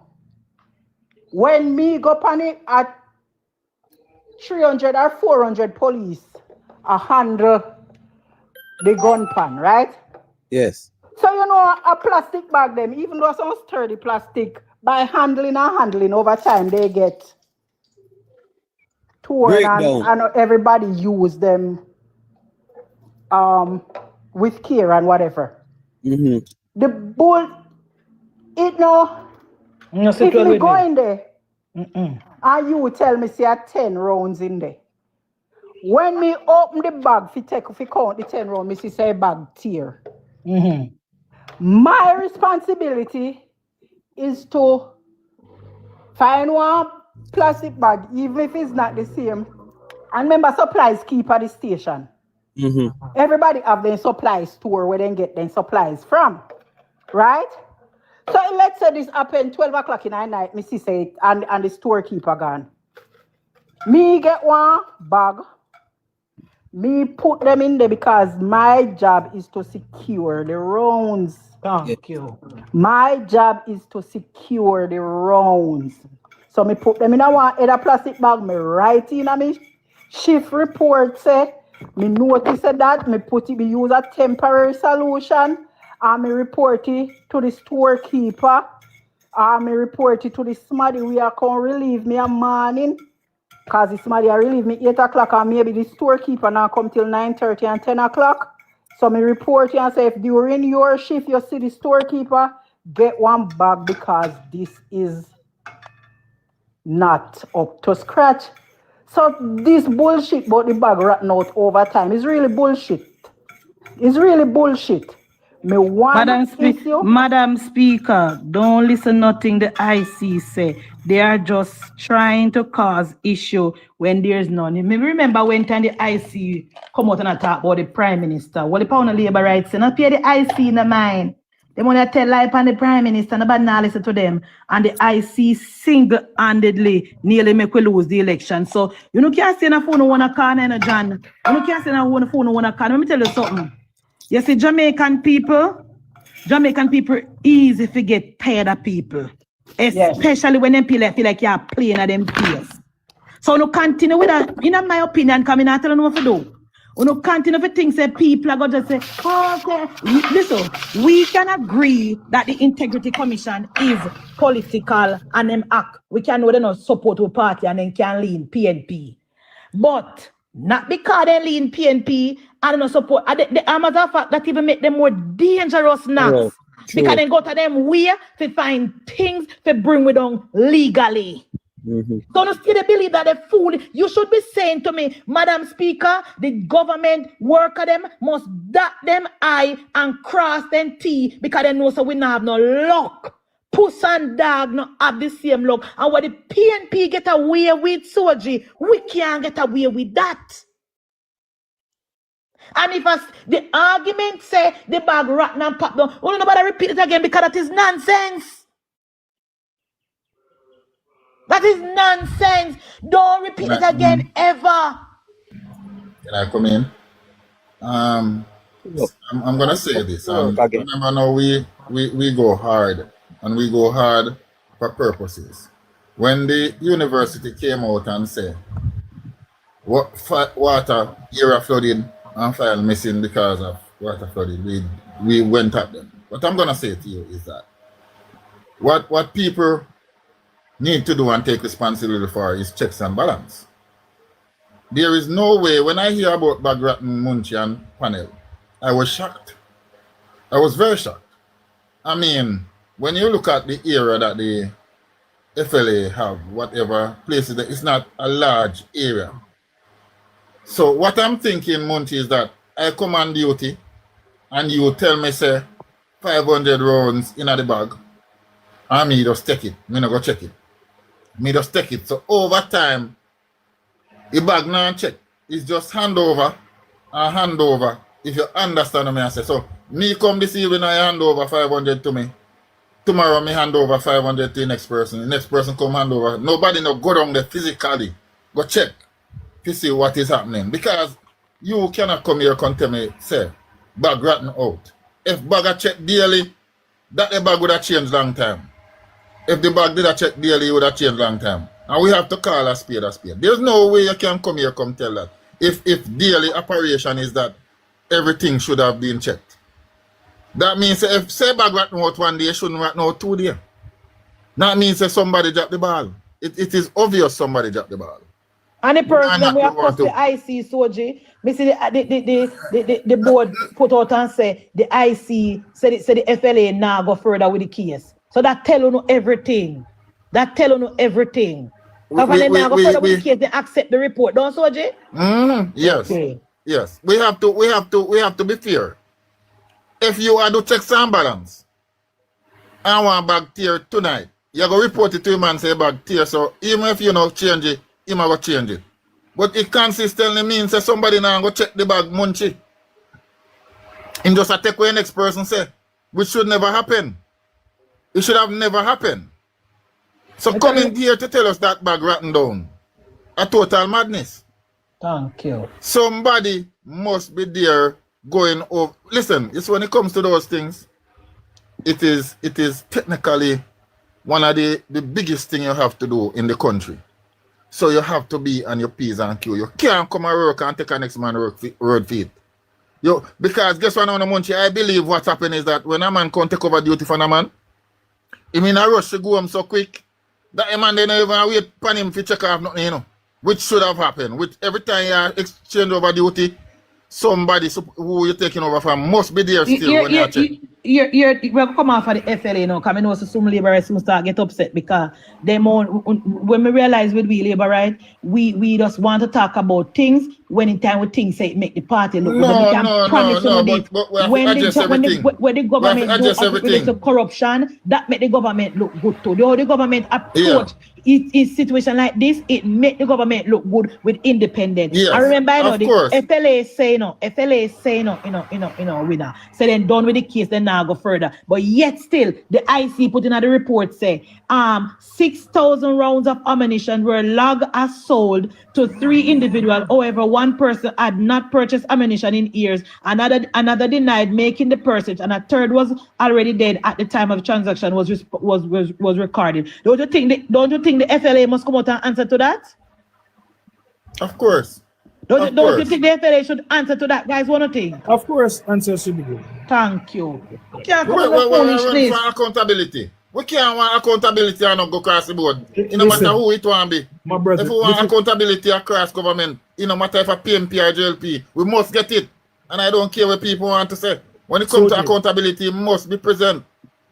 when me go on it at 300 or 400 police, a handle the gun pan, right? Yes. So you know a plastic bag them, even though some sturdy plastic, by handling over time they get torn and everybody use them with care and whatever. The bull, it no, if me go in there and you tell me say 10 rounds in there. When me open the bag, if you count the 10 rounds, me see say bag tear. My responsibility is to find one plastic bag, even if it's not the same. And remember, supplies keep at the station. Everybody have their supply store where they get their supplies from, right? So let's say this happened 12 o'clock in the night, me see say, and the storekeeper gone. Me get one bag, me put them in there because my job is to secure the rounds. Thank you. My job is to secure the rounds. So me put them in a one other plastic bag, me write in a me shift report say, me notice that, me put it, me use a temporary solution, and me report it to the storekeeper, and me report it to the somebody we are going to relieve me a morning, because the somebody will relieve me 8 o'clock, and maybe the storekeeper now come till 9:30 and 10 o'clock. So me report it and say, if during your shift you see the storekeeper, get one bag because this is not up to scratch. So this bullshit about the bag rotten out over time is really bullshit. It's really bullshit. Me want Madam Speaker, don't listen nothing the IC say. They are just trying to cause issue when there's none. Me remember when time the IC come out and talk about the Prime Minister. What the pound of labor rights and not pay the IC in the mind. They want to tell lie on the Prime Minister, nobody not listen to them. And the IC single-handedly nearly make we lose the election. So, you can't say on the phone no one can, no, John. You can't say on the phone no one can. Let me tell you something. You see, Jamaican people easy to get tired of people. Especially when they feel like you're playing at them peers. So, no continue with that. In my opinion, coming out tell you what to do. We don't continue to think that people are going to say, oh, okay. Listen, we can agree that the Integrity Commission is political and them act. We can know they not support a party and then can lean PNP. But not because they lean PNP and not support. The matter of fact, that even make them more dangerous now. Because they go to them where to find things to bring with them legally. So you still believe that they fool. You should be saying to me, Madam Speaker, the government worker them must dot them I and cross them T because they know so we not have no luck. Puss and dog not have the same luck. And what the PNP get away with, Soji, we can't get away with that. And if the argument say the bag rotten and pop down, we don't nobody repeat it again because that is nonsense. That is nonsense. Don't repeat it again ever. Can I come in? I'm gonna say this. Remember now we go hard and we go hard for purposes. When the university came out and said water area flooding and file missing because of water flooding, we went at them. What I'm gonna say to you is that what people need to do and take responsibility for is checks and balance. There is no way, when I hear about Bagrat and Munchie and panel, I was shocked. I was very shocked. I mean, when you look at the area that the FLA have, whatever places, it's not a large area. So what I'm thinking, Munchie, is that I come on duty and you tell me, say, 500 rounds in the bag, and me just take it. Me not go check it. Me just take it. So over time, the bag not check. It's just hand over and hand over. If you understand what I say. So me come this evening, I hand over 500 to me. Tomorrow me hand over 500 to the next person. The next person come hand over. Nobody no go down there physically. Go check to see what is happening. Because you cannot come here and tell me, say, bag rotten out. If bag a check daily, that the bag would have changed long time. If the bag did a check daily, it would have changed long time. And we have to call a spade a spade. There's no way you can come here come tell that. If daily operation is that everything should have been checked. That means if say bag rat out 1 day, shouldn't rat out 2 days. That means that somebody dropped the ball. It is obvious somebody dropped the ball. And the person we have crossed the IC, Soji, me see the board put out and say the IC say the FLA now go further with the case. So that tell you everything. That tell you everything. Now go further with the case, they accept the report, don't Soji? Yes. Okay. Yes. We have to be fair. If you are to check some balance, I want back here tonight, you go report it to him and say bag tear. So even if you know change it, him go change it. But it consistently means that somebody now go check the bag Munchie. And just take what the next person say, which should never happen. It should have never happened. So coming here to tell us that bag rotten down. A total madness. Thank you. Somebody must be there going over. Listen, it's when it comes to those things, it is technically one of the biggest thing you have to do in the country. So you have to be on your P's and Q's. You can't come and work and take a next man road feet. Because guess what, on the Munchie, I believe what's happening is that when a man can't take over duty for a man, he mean a rush to go home so quick that a man they don't even wait for him to check off nothing, you know. Which should have happened. With every time you exchange over duty, somebody who you're taking over from must be there still when you check. We'll come off of the FLA now, because I know some laborers soon start get upset because when we realize we labor right, we just want to talk about things when in time we think say it make the party look good. But we have to address everything. When the government do to corruption, that make the government look good too. The government approach in situation like this, it make the government look good with independence. Yes, I remember the FLA say no, winner. So then done with the case, then now go further. But yet still, the IC put in the report say 6,000 rounds of ammunition were logged as sold to 3 individuals. However, one person had not purchased ammunition in years, another denied making the purchase, and a third was already dead at the time of transaction was recorded. Don't you think the FLA must come out and answer to that? Of course. Don't you think the FLA should answer to that, guys? One thing. Of course, answer should be good. Thank you. We can't want accountability. We can't want accountability and not go across the board. It no matter who it want be. My brother, if we want accountability across government, it no matter if a PNP or JLP, we must get it. And I don't care what people want to say. When it comes to accountability, it must be present.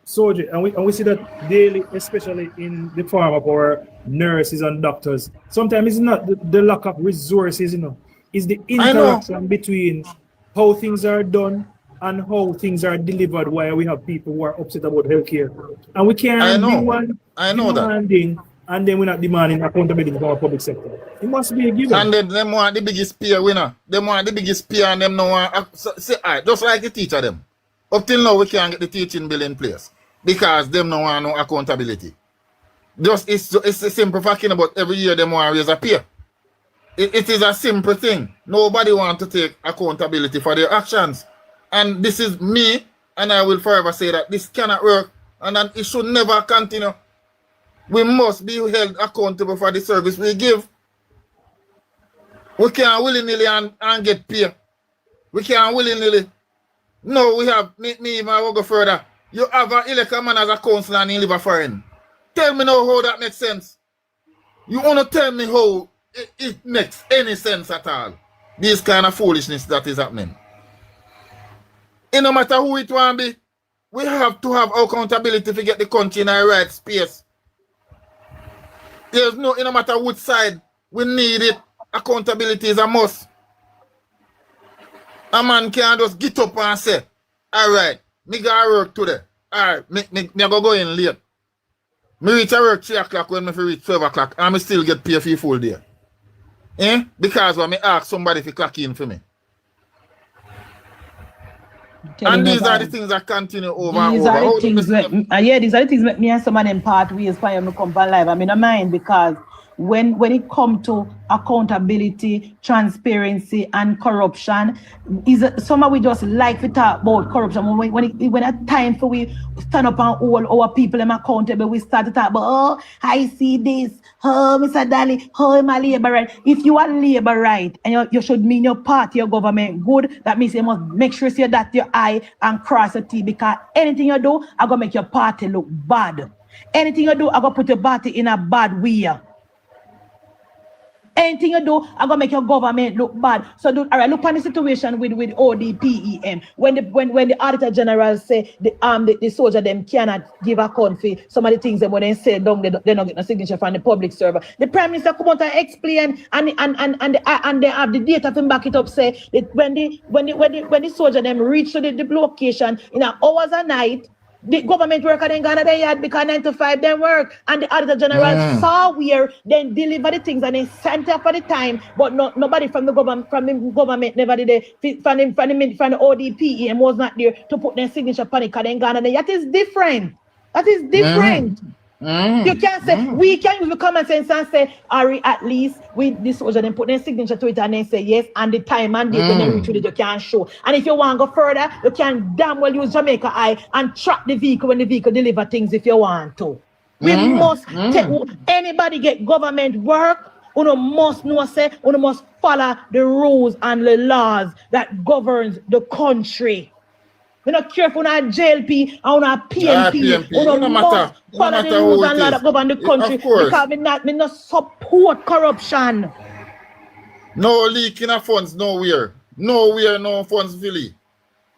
Soldier, and we see that daily, especially in the form of our nurses and doctors. Sometimes it's not the lack of resources, you know. It's the interaction between how things are done and how things are delivered, while we have people who are upset about healthcare. And we can't demanding, and then we're not demanding accountability from our public sector. It must be a given. And then them want the biggest peer winner. They want the biggest peer and them no want just like the teacher them. Up till now we can't get the teaching bill in place because them no want no accountability. It's a simple fact, but every year them want to raise a peer. It is a simple thing. Nobody want to take accountability for their actions. And this is me, and I will forever say that this cannot work, and that it should never continue. We must be held accountable for the service we give. We can't willy-nilly and get paid. We can't willy-nilly. No, we have, me even I will go further. You have an elected man as a councillor and you live a foreign. Tell me now how that makes sense. You want to tell me how it makes any sense at all. This kind of foolishness that is happening. It no matter who it want be, we have to have accountability to get the country in the right space. There's no, it no matter which side, we need it. Accountability is a must. A man can't just get up and say, all right, me got work today. All right, me go in late. Me reach work 3 o'clock when me reach 12 o'clock and me still get paid for the full day. Because when me ask somebody to clock in for me. And these are the things that continue over and over. These are the things that me and some of them part ways for them to come back live. I mean, I mind because when it comes to accountability, transparency, and corruption, some of we just like to talk about corruption. When a time for we stand up and all our people them accountable, we start to talk about, oh, I see this, oh, Mr. Dali, oh, I'm a labor right. If you are labor right, and you should mean your party, your government good, that means you must make sure you dot your I and cross your T, because anything you do, I'm going to make your party look bad. Anything you do, I'm going to put your party in a bad way. Anything you do, I'm gonna make your government look bad. So all right, look on the situation with ODPEM. When the Auditor General say the soldier them cannot give account for some of the things that when they say down, they don't get no signature from the public server. The Prime Minister come out and explain and they have the data to back it up, say that when the soldier them reach to the location in hours a night, the government worker in Ghana they had because 9 to 5 them work, and the Auditor General saw where then deliver the things and they sent up for the time, but nobody from the government never did it. From the ODP and was not there to put their signature on it because in Ghana that is different. That is different. You can't say we can use the common sense and say, Ari, at least with this soldier, then put their signature to it and then say yes, and the time and date when they reach it, you can show. And if you want to go further, you can damn well use Jamaica Eye and track the vehicle when the vehicle deliver things if you want to. We must take anybody get government work, you must know say, you must follow the rules and the laws that governs the country. We're not careful on JLP or on PNP. No matter. Follow the rules and laws that govern the country. Because we not support corruption. No leaking of funds nowhere. Nowhere no funds really.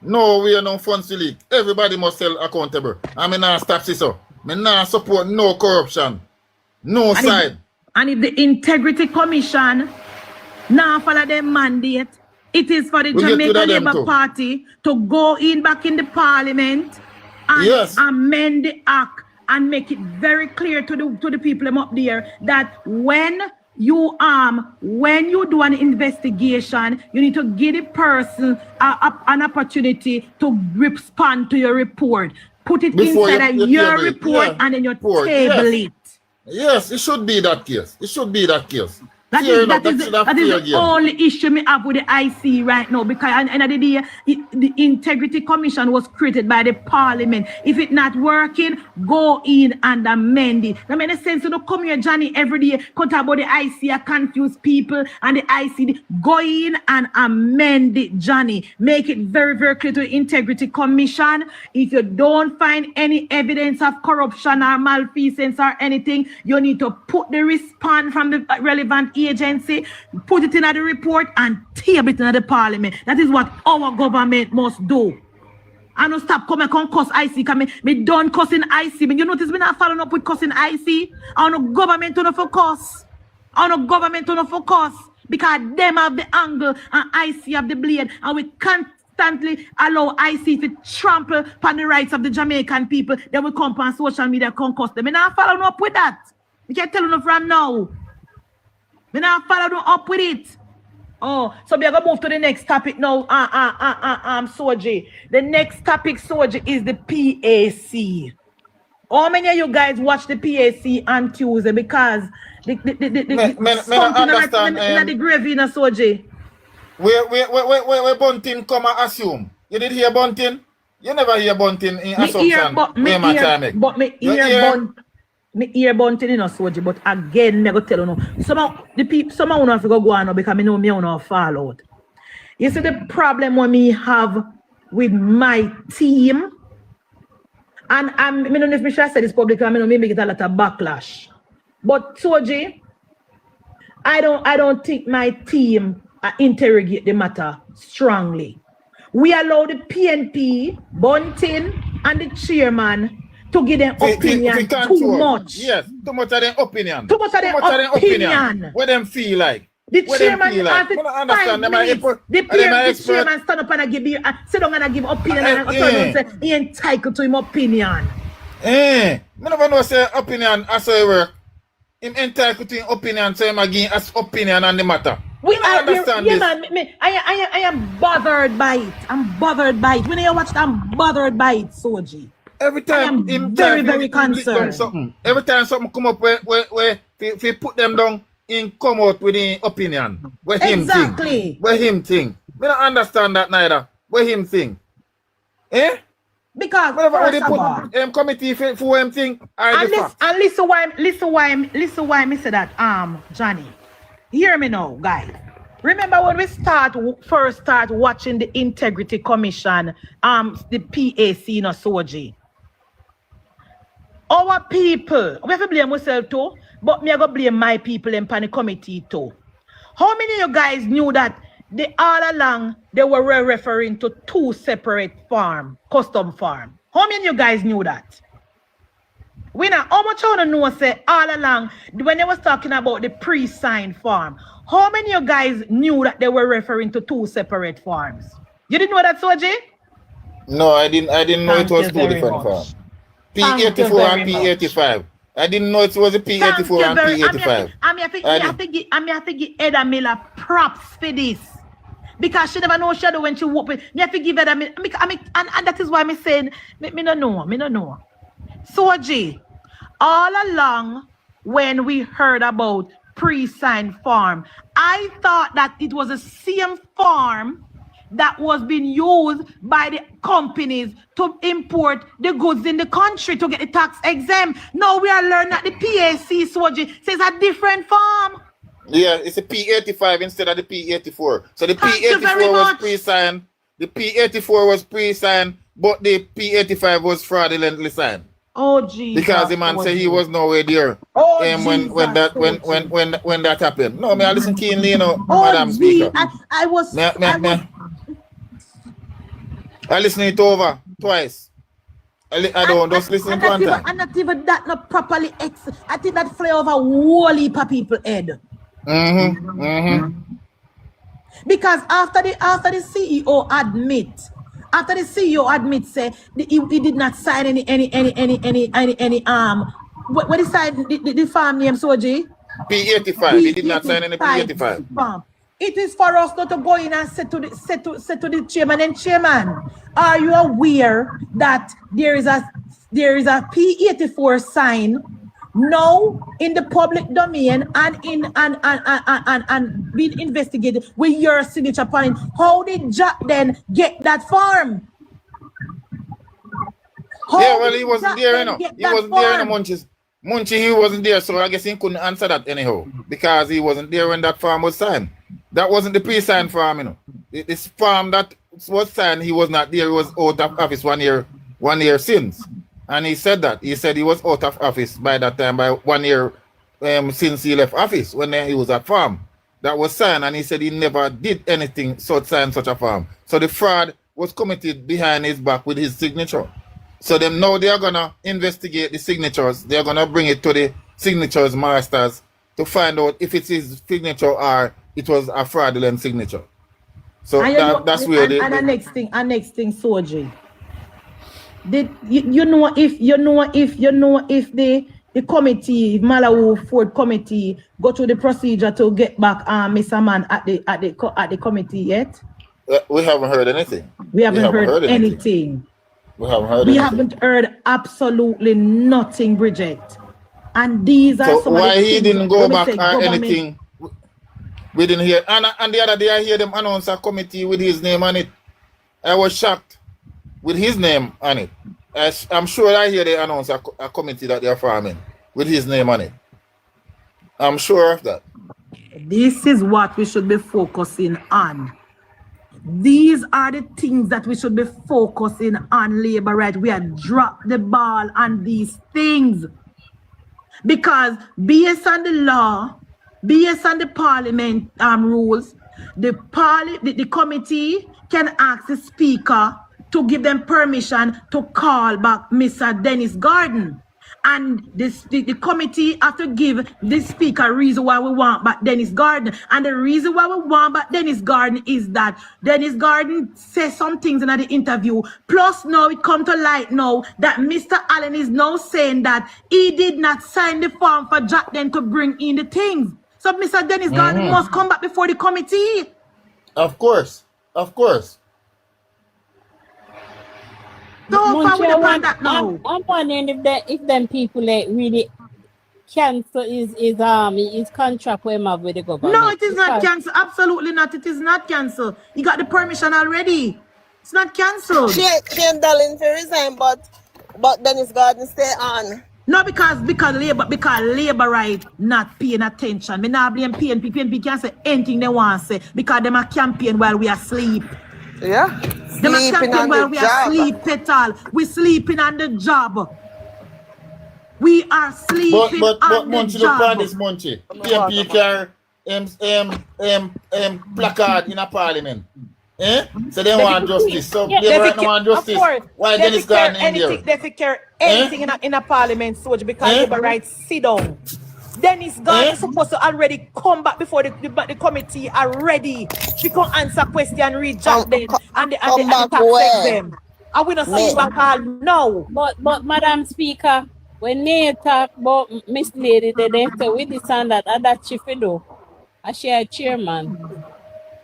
Nowhere no funds to leak. Everybody must sell accountable. I mean not stop this so. I not support no corruption. No side. And if the Integrity Commission now follow their mandate, it is for the Jamaica Labour Party to go back in the parliament and amend the act and make it very clear to the people up there that when you do an investigation, you need to give the person an opportunity to respond to your report. Put it inside your report and then you table it. Yes, it should be that case. It should be that case. That is the only issue me have with the IC right now, because at the end of the day, the Integrity Commission was created by the Parliament. If it's not working, go in and amend it. I mean, in a sense, you don't come here, Johnny, every day, cut about the IC, confuse people, and the IC, go in and amend it, Johnny. Make it very, very clear to the Integrity Commission. If you don't find any evidence of corruption or malfeasance or anything, you need to put the response from the relevant agency, put it in the report and table it in the parliament. That is what our government must do. I don't stop coming and cuss IC. Me done cussing IC. But you notice me not following up with cussing IC. I want the government to focus. I want the government to focus. Because them have the angle and IC have the blade. And we constantly allow IC to trample upon the rights of the Jamaican people. They will come on social media and cuss them. Me not following up with that. We can't tell them from now. We not follow up with it. Oh, so we are gonna move to the next topic now. Soji. The next topic, Soji, is the PAC. How many of you guys watch the PAC on Tuesday? Because the something in the grave in Soji. Where Bunting come and assume? You did hear Bunting? You never hear Bunting in assumption. Me hear Bunting in Soji, but again, me go tell you no. Some of you have to go on now because me know me not fall out. You see the problem what me have with my team, and I don't know if me should say this publicly, I know me get a lot of backlash. But Soji, I don't think my team interrogate the matter strongly. We allow the PNP, Bunting, and the chairman to give them opinion too much. Yes, too much of their opinion. Too much of their opinion. What them feel like. The chairman has to find the chairman stand up and give you, sit down and give opinion and say he entitled to him opinion. I never know say opinion as I work. Him entitled to him opinion, so him give us opinion on the matter. We understand this. Man, I am bothered by it. I'm bothered by it. When I watch it, I'm bothered by it, Soji. Every time I'm very concerned. Every time something come up where we put them down, in come out with the opinion. Where him think. Where him think. We don't understand that neither. Where him think. Eh? Because whenever they put committee for him think. And listen why me say that, Johnny. Hear me now, guys. Remember when we first start watching the Integrity Commission, the PAC in Soji. Our people, we have to blame ourselves too, but me I go blame my people in the committee too. How many of you guys knew that all along they were referring to 2 separate custom farm? How many of you guys knew that? We know how much I know say all along when they was talking about the pre-signed farm. How many of you guys knew that they were referring to 2 separate farms? You didn't know that, Soji? No, I didn't know it Thank was you two very different much. farms. Thank you P84 and very much. P85. I didn't know it was a Thank P84 you and very P85. I have to give Eda Miller props for this. Because she never know shadow when she walk with. Me have to give Eda Miller. And that is why I'm saying, me no know. So G, all along when we heard about pre-signed farm, I thought that it was the same farm that was being used by the companies to import the goods in the country to get the tax exempt. Now we are learning that the PAC Soji says a different farm. Yeah, it's a P85 instead of the P84. So the Thank you very P84 was much. pre-signed. The P84 was pre-signed, but the P85 was fraudulently signed. Oh Jesus. Because the man said he was nowhere there. Oh, when that happened. No, me I listen keenly, you know, Oh, Madam Speaker. I was I listen it over twice. I don't just listen to one time. I'm not even that not properly I think that fly over whole heap of people head. Because after the CEO admit say he did not sign any what is the farm name Soji? P85. He did not sign any P85 farm. It is for us not to go in and say to the chairman and chairman, are you aware that there is a P84 sign now in the public domain and being investigated with your signature upon it? How did Jack then get that farm? Yeah, well, he wasn't there, you know. He wasn't there in the Munchie, he wasn't there, so I guess he couldn't answer that anyhow because he wasn't there when that farm was signed. That wasn't the pre-signed farm, you know. This farm that was signed, he was not there. He was out of office 1 year since. And he said that. He said he was out of office by that time, by 1 year since he left office, when he was at farm. That was signed, and he said he never did anything sign such a farm. So the fraud was committed behind his back with his signature. So them now they are gonna investigate the signatures. They are gonna bring it to the signatures masters to find out if it's his signature or it was a fraudulent signature. So that's where the next thing, Soji. Did you know if the committee, Malawi Ford committee, go through the procedure to get back Mr. Man at the committee yet? We haven't heard anything. We haven't heard anything. We haven't heard We anything. haven't heard absolutely nothing, Bridget. And these are so some why of the he things didn't go when we back say or government- anything? We didn't hear. And the other day I hear them announce a committee with his name on it. I was shocked with his name on it. I'm sure I hear they announce a committee that they're forming with his name on it. I'm sure of that. This is what we should be focusing on. These are the things that we should be focusing on, labor right. We have dropped the ball on these things. Because based on the law, based on the parliament rules, the committee can ask the speaker to give them permission to call back Mr. Dennis Garden. And the committee have to give the speaker reason why we want back Dennis Garden. And the reason why we want back Dennis Garden is that Dennis Garden says some things in the interview. Plus now it come to light now that Mr. Allen is now saying that he did not sign the form for Jack then to bring in the things. So Mr. Dennis Garden must come back before the committee. Of course. Of course. Don't forward upon that now. I'm wondering if them people really cancel his contract with him have with the government. No, it is not cancelled. Absolutely not. It is not cancelled. He got the permission already. It's not cancelled. She and Darlene to resign, but Dennis Garden stay on. No, because labor right not paying attention. Me not blame PNP. PNP can say anything they want to say because them a campaign while we are asleep. Yeah. Them a campaign while we are sleep petal. We sleeping on the job. We are sleeping on the Munchie, job. look at this Munchie. PNP carry placard in a parliament. So they want justice. So they want justice. Why Dennis Garden in there? They care anything in a parliament, Soji, because labor rights sit down. Dennis Garden is supposed to already come back before the committee are ready. She can answer question, read Jack then, and the tax exempt. And we not see you back all no. But Madam Speaker, when they talk about Miss Lady, they say we this and that she do. As she a chairman.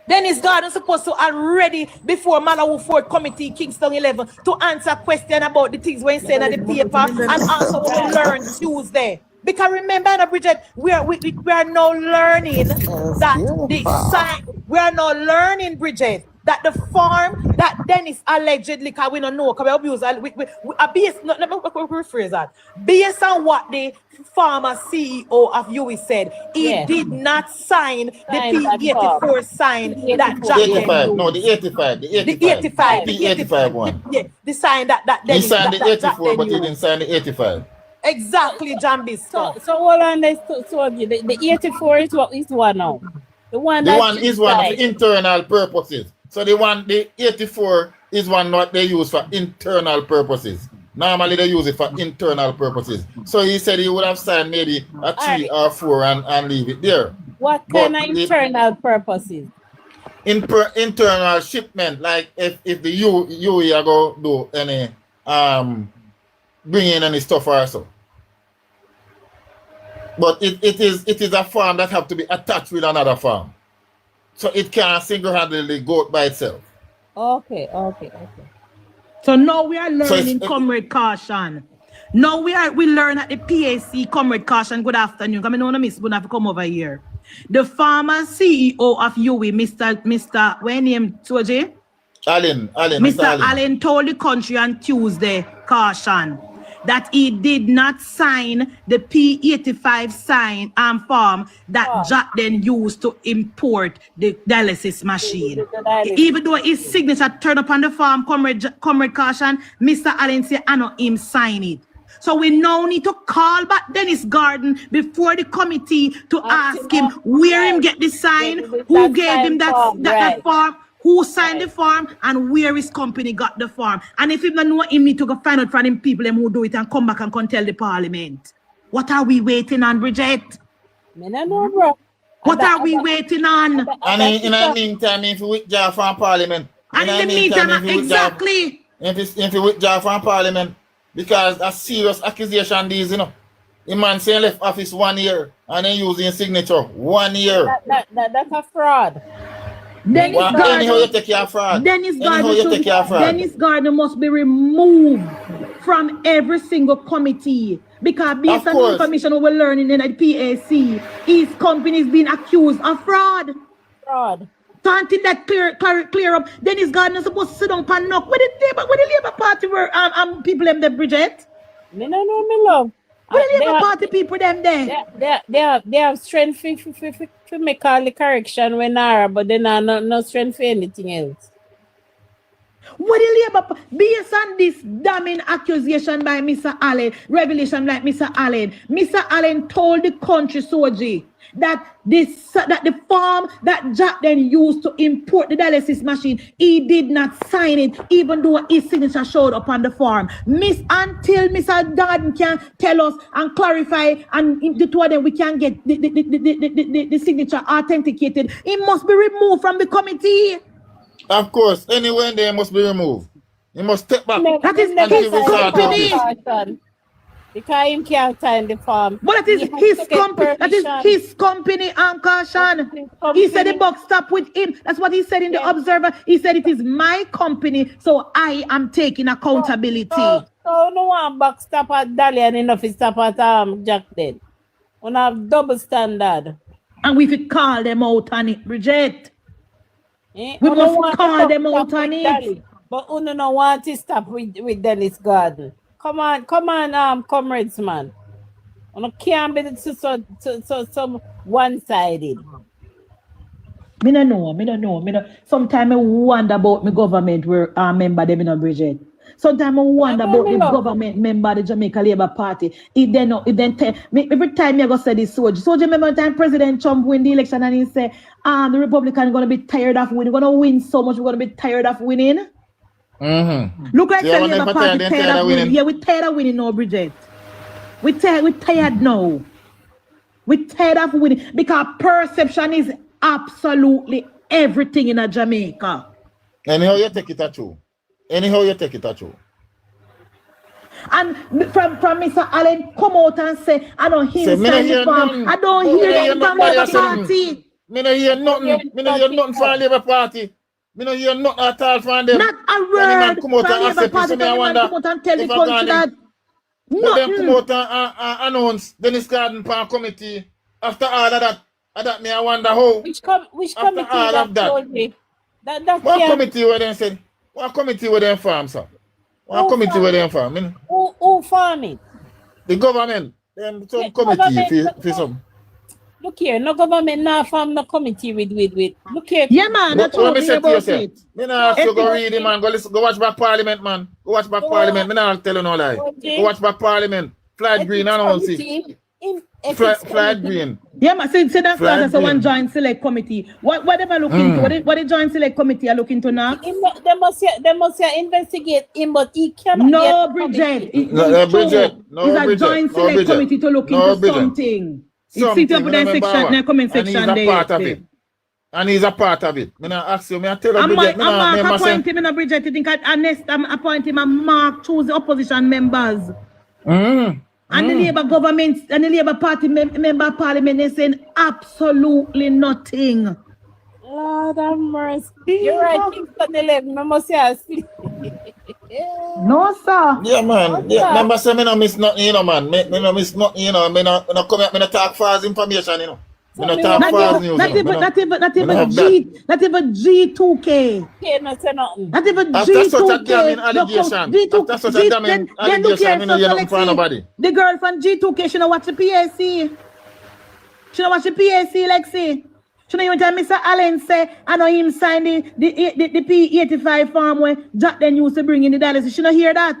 Dennis Gordon supposed to already before Malawi Fort Committee, Kingston 11, to answer question about the things when saying at the paper and also what we learn Tuesday. Because remember, Bridget, we are now learning that the sign. We are now learning, Bridget, that the farm that Dennis allegedly, because we don't know, because we abuse, let me rephrase that. Based on what the former CEO of UE said, he did not sign the P84 sign that Jack 85, no, the 85, the 85, the P85 one. Yeah, the sign that He Dennis, signed the 84, Jack but he didn't sign the 85. Exactly, Jambi. So hold on, the 84 is what now? The one is one for internal purposes. So the 84 is one what they use for internal purposes. Normally they use it for internal purposes. So he said he would have signed maybe a 3 or 4 and leave it there. What kind of internal purposes? Internal shipment, like if the UE are go do any bring in any stuff or so. But it is a farm that have to be attached with another farm. So it can't single-handedly go by itself. Okay. So now we are learning comrade caution. Now we learn at the PAC comrade caution. Good afternoon. Come on, Miss Buna, come over here. The former CEO of UE, Mr. What name, Soji? Allen. Mr. Allen told the country on Tuesday, caution, that he did not sign the P85 form that Jack then used to import the dialysis machine. Even though his signature turned up on the form, comrade caution, Mr. Allen said, I know him sign it. So we now need to call back Dennis Gordon before the committee to ask him where him get the sign, who gave him that form, who signed the form, and where his company got the form. And if he don't know, him need to go find out from them people them who do it and come back and tell the parliament. What are we waiting on, Bridget? I don't know, bro. What are we waiting on? And in the meantime, if you withdraw from parliament. And in the meantime, exactly. If you withdraw from parliament, because a serious accusation these, you know. The man saying left office 1 year and then using signature 1 year. That's a fraud. Dennis Gordon must be removed from every single committee because based on the information we're learning in the PAC, his company is being accused of fraud. So until that clear up, Dennis Gordon is supposed to sit down and knock. Where the Labour Party were people them there, Bridget? Me no know, me love. Where the Labour Party people them there? They have strength to make all the correction when but they no strength for anything else. What the Labour, based on this damning accusation by Mr. Allen, revelation like Mr. Allen told the country Soji that the form that Jack then used to import the dialysis machine, he did not sign it, even though his signature showed up on the form. Until Mr. Gordon can tell us and clarify, and the two of them we can get the signature authenticated, it must be removed from the committee. Of course, anywhere they must be removed. He must step back. That is his company. Because him can't sign the form. But that is his company. That is his company, caution. He said the buck stop with him. That's what he said in the Observer. He said it is my company, so I am taking accountability. So no one buck stop at Dali and enough is stop at Jack then. We have double standard. And we could call them out on it, Bridget. We must call them out on it. But we don't want to stop with Dennis Gordon. Come on, comrades, man. We can't be so one-sided. Me no know. Sometimes I wonder about my government where member them in Bridget. Sometimes I wonder about the government member, the Jamaica Labour Party. It then tell me every time I go say this Soji remember the time President Trump win the election and he say, the Republican gonna be tired of winning. We're gonna win so much, we're gonna be tired of winning. Look like the Labour Party tired of winning. Yeah, we're tired of winning now, Bridget. We're tired now. We're tired of winning because perception is absolutely everything in a Jamaica. And how you take it at you? Anyhow you take it at you. And from Mr. Allen come out and say, I don't hear Say, me no sign the hear farm. nothing. I don't Me no hear hear them from nobody Labour say nothing. Party. Me no hear nothing. Me no hear nothing from Labour Party. Me no hear nothing at all from them. Not a When the man word come out from and Labour accept it, Party. so From me I the man wonder come out and tell the if I country got that them. But them come nothing. out and announce Dennis Garden Park Committee. After all of that me I wonder how. Which After committee all that of that. told me? That What can't. committee where they said? What committee where they farm, sir? What Who committee farm where they it? farm? You know? Who farm it? The government. Them some Yeah, committee government. for some. Look here, no government now farm no committee with. Look here. Yeah, man, But I what told me me say to you, about say, it. me not ask you go Don't read it, man. Go listen, go watch back Parliament, man. Go watch back Parliament. Me not tell you no lie. Go watch back Parliament. Flight green, I don't see. Flight green. Yeah, man, say that's Flag not a one green. joint select committee. What them are looking into? What the joint select committee are looking to now? They must investigate him, but he cannot No, get Bridget. No, It's Bridget. true. No, It's a Bridget. joint No, select Bridget. committee to look No, into Bridget. something. It's Something. sit up in me the remember section, what. in the comment And he's section a part of there. it. And he's a part of it. Me not ask you. Me I tell you, I'm Bridget. Me not me must say. appointing him in a Bridget. You think I'm appointing a Mark choose the opposition members. And the Labour government and the Labour Party member of Parliament, they're saying absolutely nothing. Lord have mercy. You're right, Kingston 11. I must say I sleep. No, sir. Yeah, man. Yeah, remember say me no miss nothing, you know, man. Me no miss nothing, you know. Me no come here, me no talk false information, you know. Me no talk false news. Not even G2K. Can't not say nothing. Not even After G2K. such a damning allegation. After such a damning allegation, me no hear nothing from nobody. The girl from G2K, she don't watch the PAC. She don't watch the PAC, Lexi. She don't even tell Mr. Allen say, I know him sign the P85 farm where Jack then used to bring in the dialysis. She don't hear that.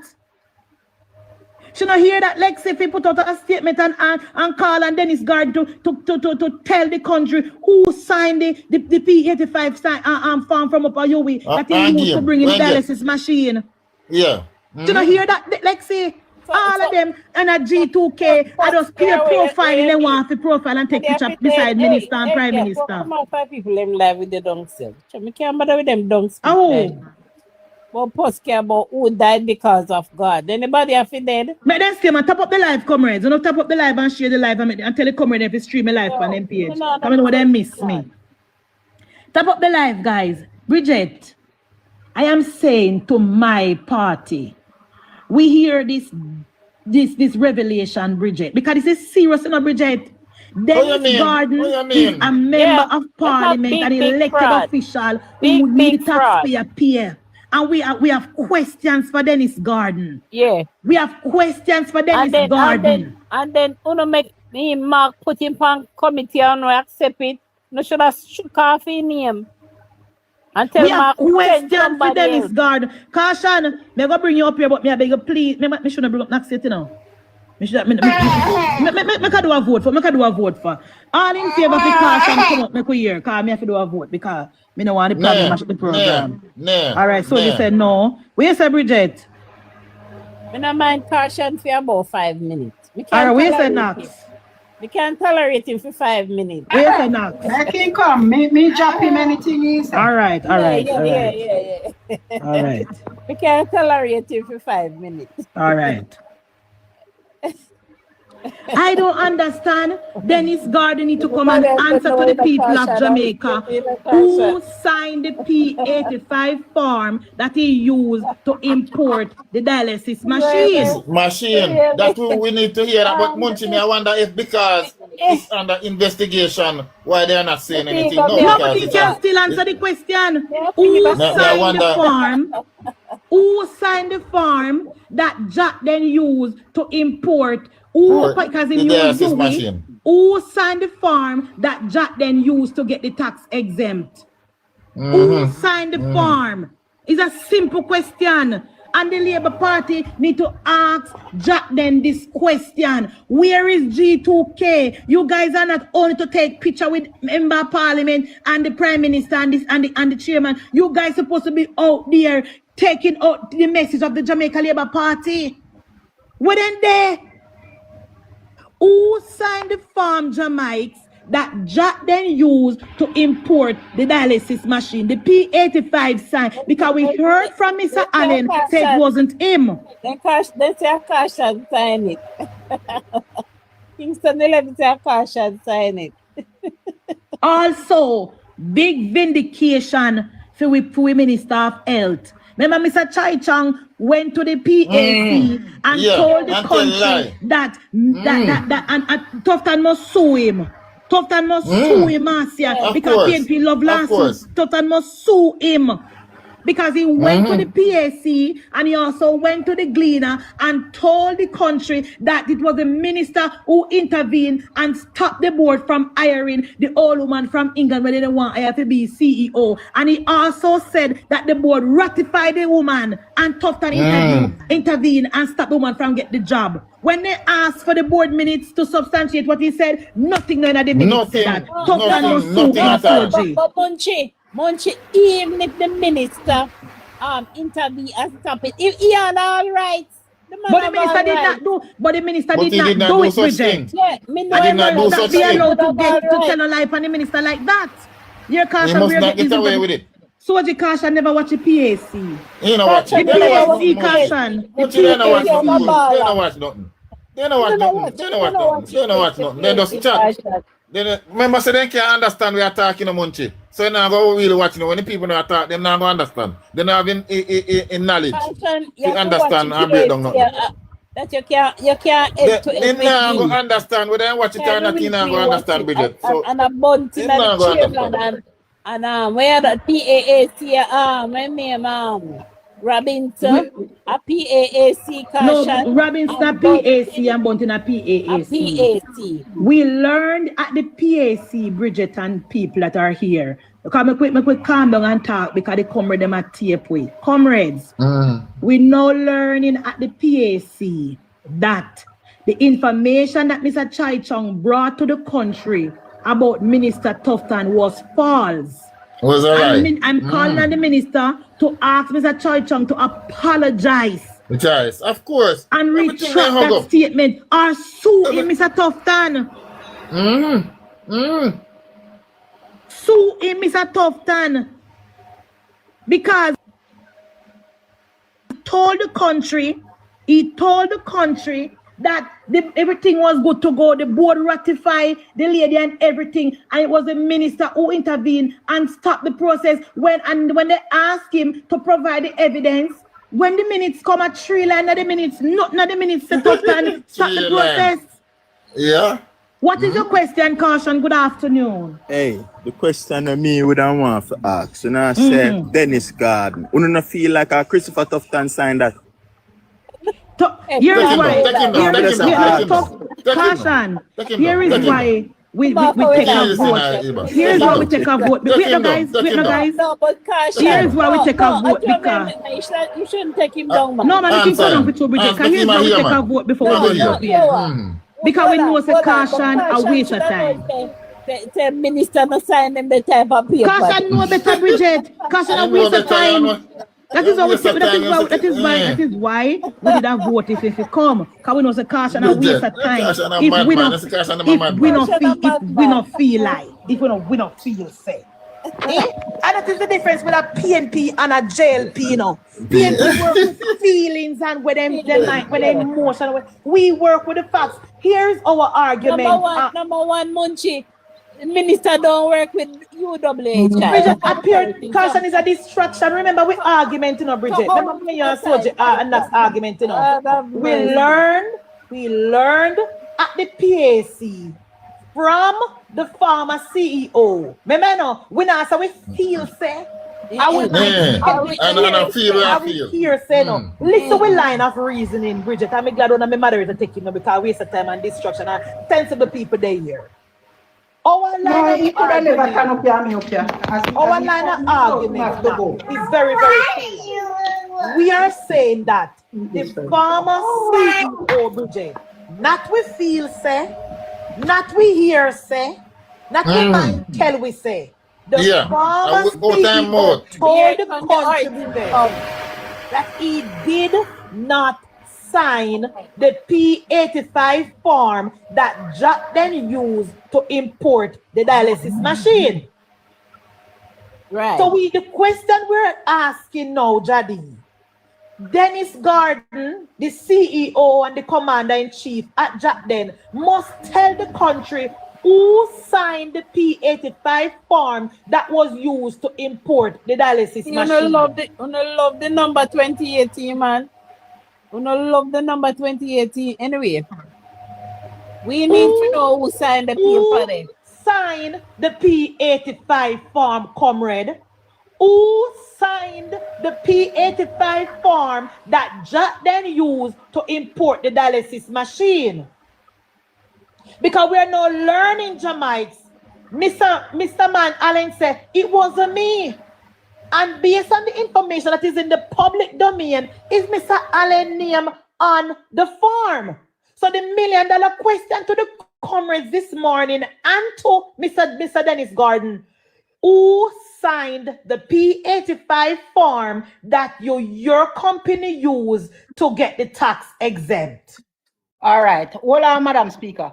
She don't hear that Lexi if he put out a statement and call and Dennis Guard to tell the country who signed the P85 farm from up Ayowi that he used to bring in the dialysis machine. Yeah. She don't hear that Lexi. All of them and a G2K, I just peer profiling they want to profile and take picture beside minister and prime minister. Come on, 5 people them live with the dung self. I can't bother with them dung self. Oh. But post care about who died because of God. Anybody have been dead? But then still, man, tap up the live, comrades. You know, tap up the live and share the live and tell the comrade if you stream a live on them page. I mean, what they miss me. Tap up the live, guys. Bridget, I am saying to my party, we hear this revelation, Bridget, because this is serious, you know, Bridget. Dennis Garden is a member of Parliament, an elected official who would need taxpayer pay. And we have questions for Dennis Garden. Yeah. We have questions for Dennis Garden. And then uno make me Mark put him on committee and no accept it. No should have shook off his name. And tell we have Mark questions for Dennis Garden. Caution, me go bring you up here, but me I beg you please. Me shouldn't bring up next city now. Me can do a vote for. All in favor of the caution come up, me could hear, because me have to do a vote because me don't want the problem match the program. All right, so you said no. Where you say, Bridget? I don't mind caution for about 5 minutes. All right, where you say Knox? We can't tolerate him for 5 minutes. Where you say Knox? I can come. Me drop him anything he said. All right. Yeah. All right. We can't tolerate him for 5 minutes. All right. I don't understand. Dennis Garden need to come and answer to the people of Jamaica who signed the P85 form that he used to import the dialysis machine. That's what we need to hear. But MunchieB, I wonder if because it's under investigation, why they are not saying anything. Nobody can still answer the question. Who signed the form? Who signed the form that Jack then used to import? Who signed the form that Jack then used to get the tax exempt? Who signed the form? It's a simple question. And the Labour Party need to ask Jack then this question. Where is G2K? You guys are not only to take picture with member of Parliament and the Prime Minister and the chairman. You guys supposed to be out there taking out the message of the Jamaica Labour Party. Wouldn't they? Who signed the form, Jamaics, that Jack then used to import the dialysis machine, the P85 sign, because we heard from Mr. Allen said it wasn't him. They say Cash and sign it. Kingston 11 say Cash and sign it. Also, big vindication for we Minister of Health. Remember, Mr. Chai Chang went to the PAC and told the country that Tufton must sue him. Tufton must sue him, Marcia, because PNP love lawsuits. Tufton must sue him. Because he went to the PAC and he also went to the Gleaner and told the country that it was the minister who intervened and stopped the board from hiring the old woman from England when they didn't want her to be CEO. And he also said that the board ratified the woman and Tufton intervened and stopped the woman from getting the job. When they asked for the board minutes to substantiate what he said, nothing in the minutes said that. Tufton was sued. But Munchie, even if the minister intervene and stop it, if he had all rights, but the minister did not do. But the minister did not do it, Bridget. Yeah, I did not do such thing. Allowed to tell a lie on the minister like that. Your He must not get away with it. Soji Caution never watch the PAC. You know what? The PAC Caution. But you don't watch nothing. They don't watch nothing. They don't watch nothing. They don't watch nothing. They don't watch nothing. They just chat. Remember, so they can't understand we are talking to Munchie. So they not go really watching. When the people not talk, they not go understand. They not have in knowledge to understand and break down nothing. That you can't they not go understand. Whether they watch it or not, they not go understand, Bridget. So and a bunty and a chairman and where the PAAC my name Robinson a PAAC No, Robinson PAC and Bunting a PAAC. We learned at the PAC, Bridget and people that are here. Because we calm down and talk because they comrade them at tape with. Comrades, we now learning at the PAC that the information that Mr. Chai Chong brought to the country about Minister Tufton was false. Was all right. I'm calling on the minister to ask Mr. Choi Chung to apologize. Apologize, of course. And retract that statement or sue him, Mr. Tufton. Sue him, Mr. Tufton. Because he told the country that everything was good to go. The board ratified the lady and everything, and it was the minister who intervened and stopped the process. When they asked him to provide the evidence, when the minutes come at 3 line of the minutes, not the minutes set up and stop the process. Yeah. What is your question, Caution? Good afternoon. Hey, the question that me would want to ask. And I said, Dennis Garden. You don't feel like Christopher Tufton signed that? Here is why. Caution. Here is why we take a vote. Here is why we take a vote. Wait, no guys. No, but Caution. Here is why we take a vote because you shouldn't take him down, man. No, man, you can go down with two Bridget. Because here's why we take a vote before we go up here. Because we know it's a Caution a waste of time. The minister not sign them the type of paper. Caution know better, Bridget. Caution a waste of time. That is how we say. That is why we did a vote if you come. Because we know it's a Caution a waste of time. If we don't feel like, if we don't feel safe. And that is the difference with a PNP and a JLP, you know. PNP work with feelings and with them emotion. We work with the facts. Here's our argument. Number one, Munchie. The minister don't work with UWH. Bridget, Caution is a distraction. Remember, we argument, you know, Bridget. Remember when you're and that's argument, you know. We learned at the PAC from the former CEO. Remember, no, we now say we feel say. I will hear say no. Listen with line of reasoning, Bridget. I'm glad when my mother is taking no because waste of time and distraction and sensible people they here. Our line of argument is very, very clear. We are saying that the former CEO, Bridget, not we feel say, not we hear say, not we mind tell we say. The former CEO told the country that he did not signed the P85 form that Jack then used to import the dialysis machine. Right. So the question we're asking now, Jadi, Dennis Garden, the CEO and the commander-in-chief at Jack then, must tell the country who signed the P85 form that was used to import the dialysis You machine. love the number 2018, man. You love the number 2018. Anyway, we need to know who signed the paper then. Signed the P85 form, comrade? Who signed the P85 form that Jack then used to import the dialysis machine? Because we are now learning, Jamaics. Mr. Man Allen said, it wasn't me. And based on the information that is in the public domain, is Mr. Allen's name on the form? So the $1 million question to the comrades this morning and to Mr. Dennis Garden, who signed the P85 form that your company used to get the tax exempt? All right. Hold on, Madam Speaker.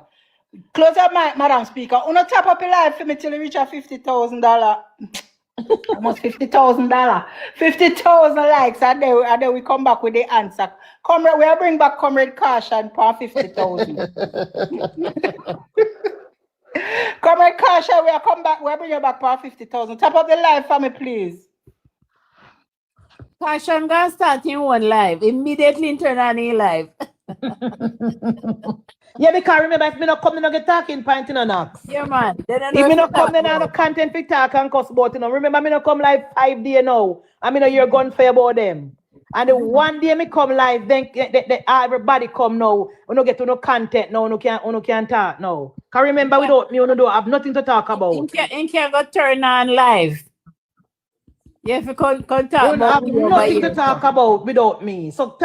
Close up, Madam Speaker. Uno tap up a live for me till you reach a $50,000. Almost $50,000. 50,000 likes, and then we come back with the answer. Comrade, we'll bring back Comrade Caution for 50,000. Comrade Caution, we'll come back, we'll bring you back for 50,000. Tap up the live for me, please. Caution gonna start in one live. Immediately turn on a live. Yeah, because remember, if me not come, not get talking point in a knocks. Yeah, man. If me not come, then I no content for talk and cuss about, you know. Remember, me not come live 5 days now. I mean, you're gun fair about them. And the one day me come live, then everybody come now. We don't get to no content now. We can't talk now. Because remember, without me, we don't have nothing to talk about. You can't go turn on live. Yeah, if you can't talk We about have nothing to talk about without me. So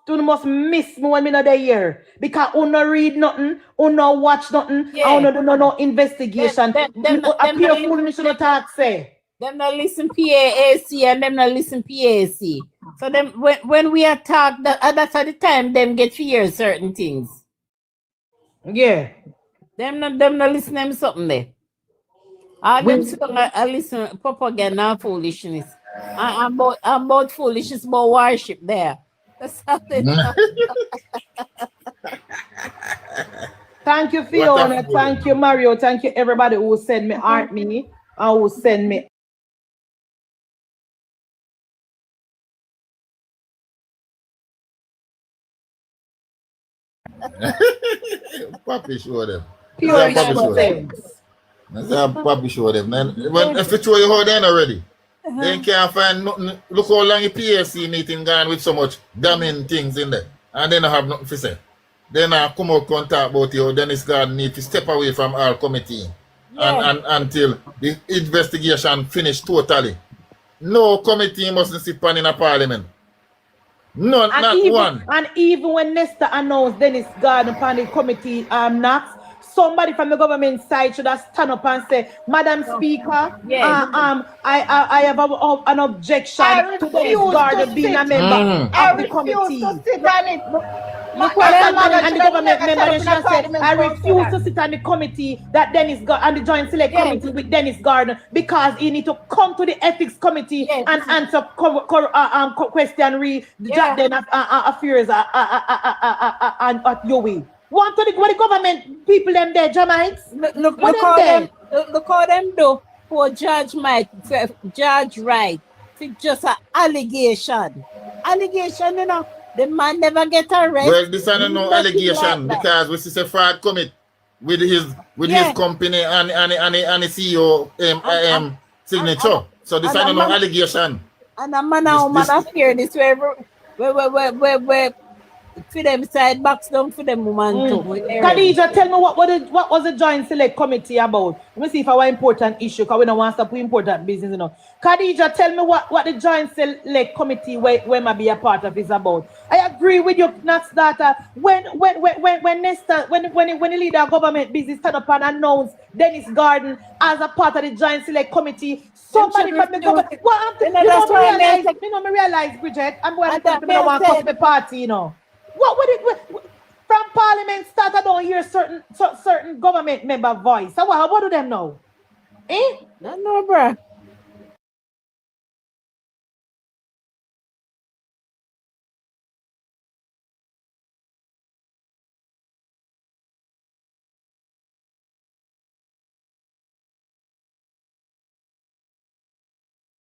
you must miss me when me not there. Because you no read nothing, you no watch nothing, Yeah. you no do no investigation. Appear fool me should not talk say. Them not listen PAAC and them not listen PAC. So them when we attack, that's at the time them get to hear certain things. Yeah. Them not listen them something there. All them I listen propaganda and foolishness. I'm about foolishness, about worship there. That's how they talk. Thank you, Fiona. Thank you, Mario. Thank you, everybody who send me art me and who send me. Papi show them. Pure Papi show them. Papi show them. When if you show you how then already, then can't find nothing. Look how long your PSC meeting gone with so much damning things in there, and then I have nothing to say. Then I come out and talk about you. Dennis Garden need to step away from our committee and until the investigation finished totally. No committee mustn't sit on in a parliament. No, not one. And even when Nesta announced Dennis Garden upon the committee knocks, somebody from the government side should have stand up and say, Madam Speaker, I have an objection to Dennis Garden being a member of the committee. Look what and the government member said, I refuse to sit on the committee that Dennis Garden and the Joint Select Committee with Dennis Garden because he need to come to the ethics committee and answer question affairs at your way. What the government people them there, Jamaics? Look how them do for Judge Wright. It's just an allegation. Allegation, you know. The man never get arrested. Well, this is no allegation like because we see a fraud commit with his company and the CEO signature. So this is no allegation. And a man and woman affair this where for them side box down for them woman too. Khadija, tell me what was the joint select committee about? Let me see if our important issue, because we don't want to stop with important business, you know. Khadija, tell me what the joint select committee where might be a part of is about. I agree with you, Nats, that when Nesta, when the leader of government business stand up and announce Dennis Garden as a part of the joint select committee, somebody from the government, what you know me realize, Bridget, I'm going to tell them I want to come to the party, you know. What would it from Parliament start? I don't hear certain government member voice. So what do them know? Eh? No, bro.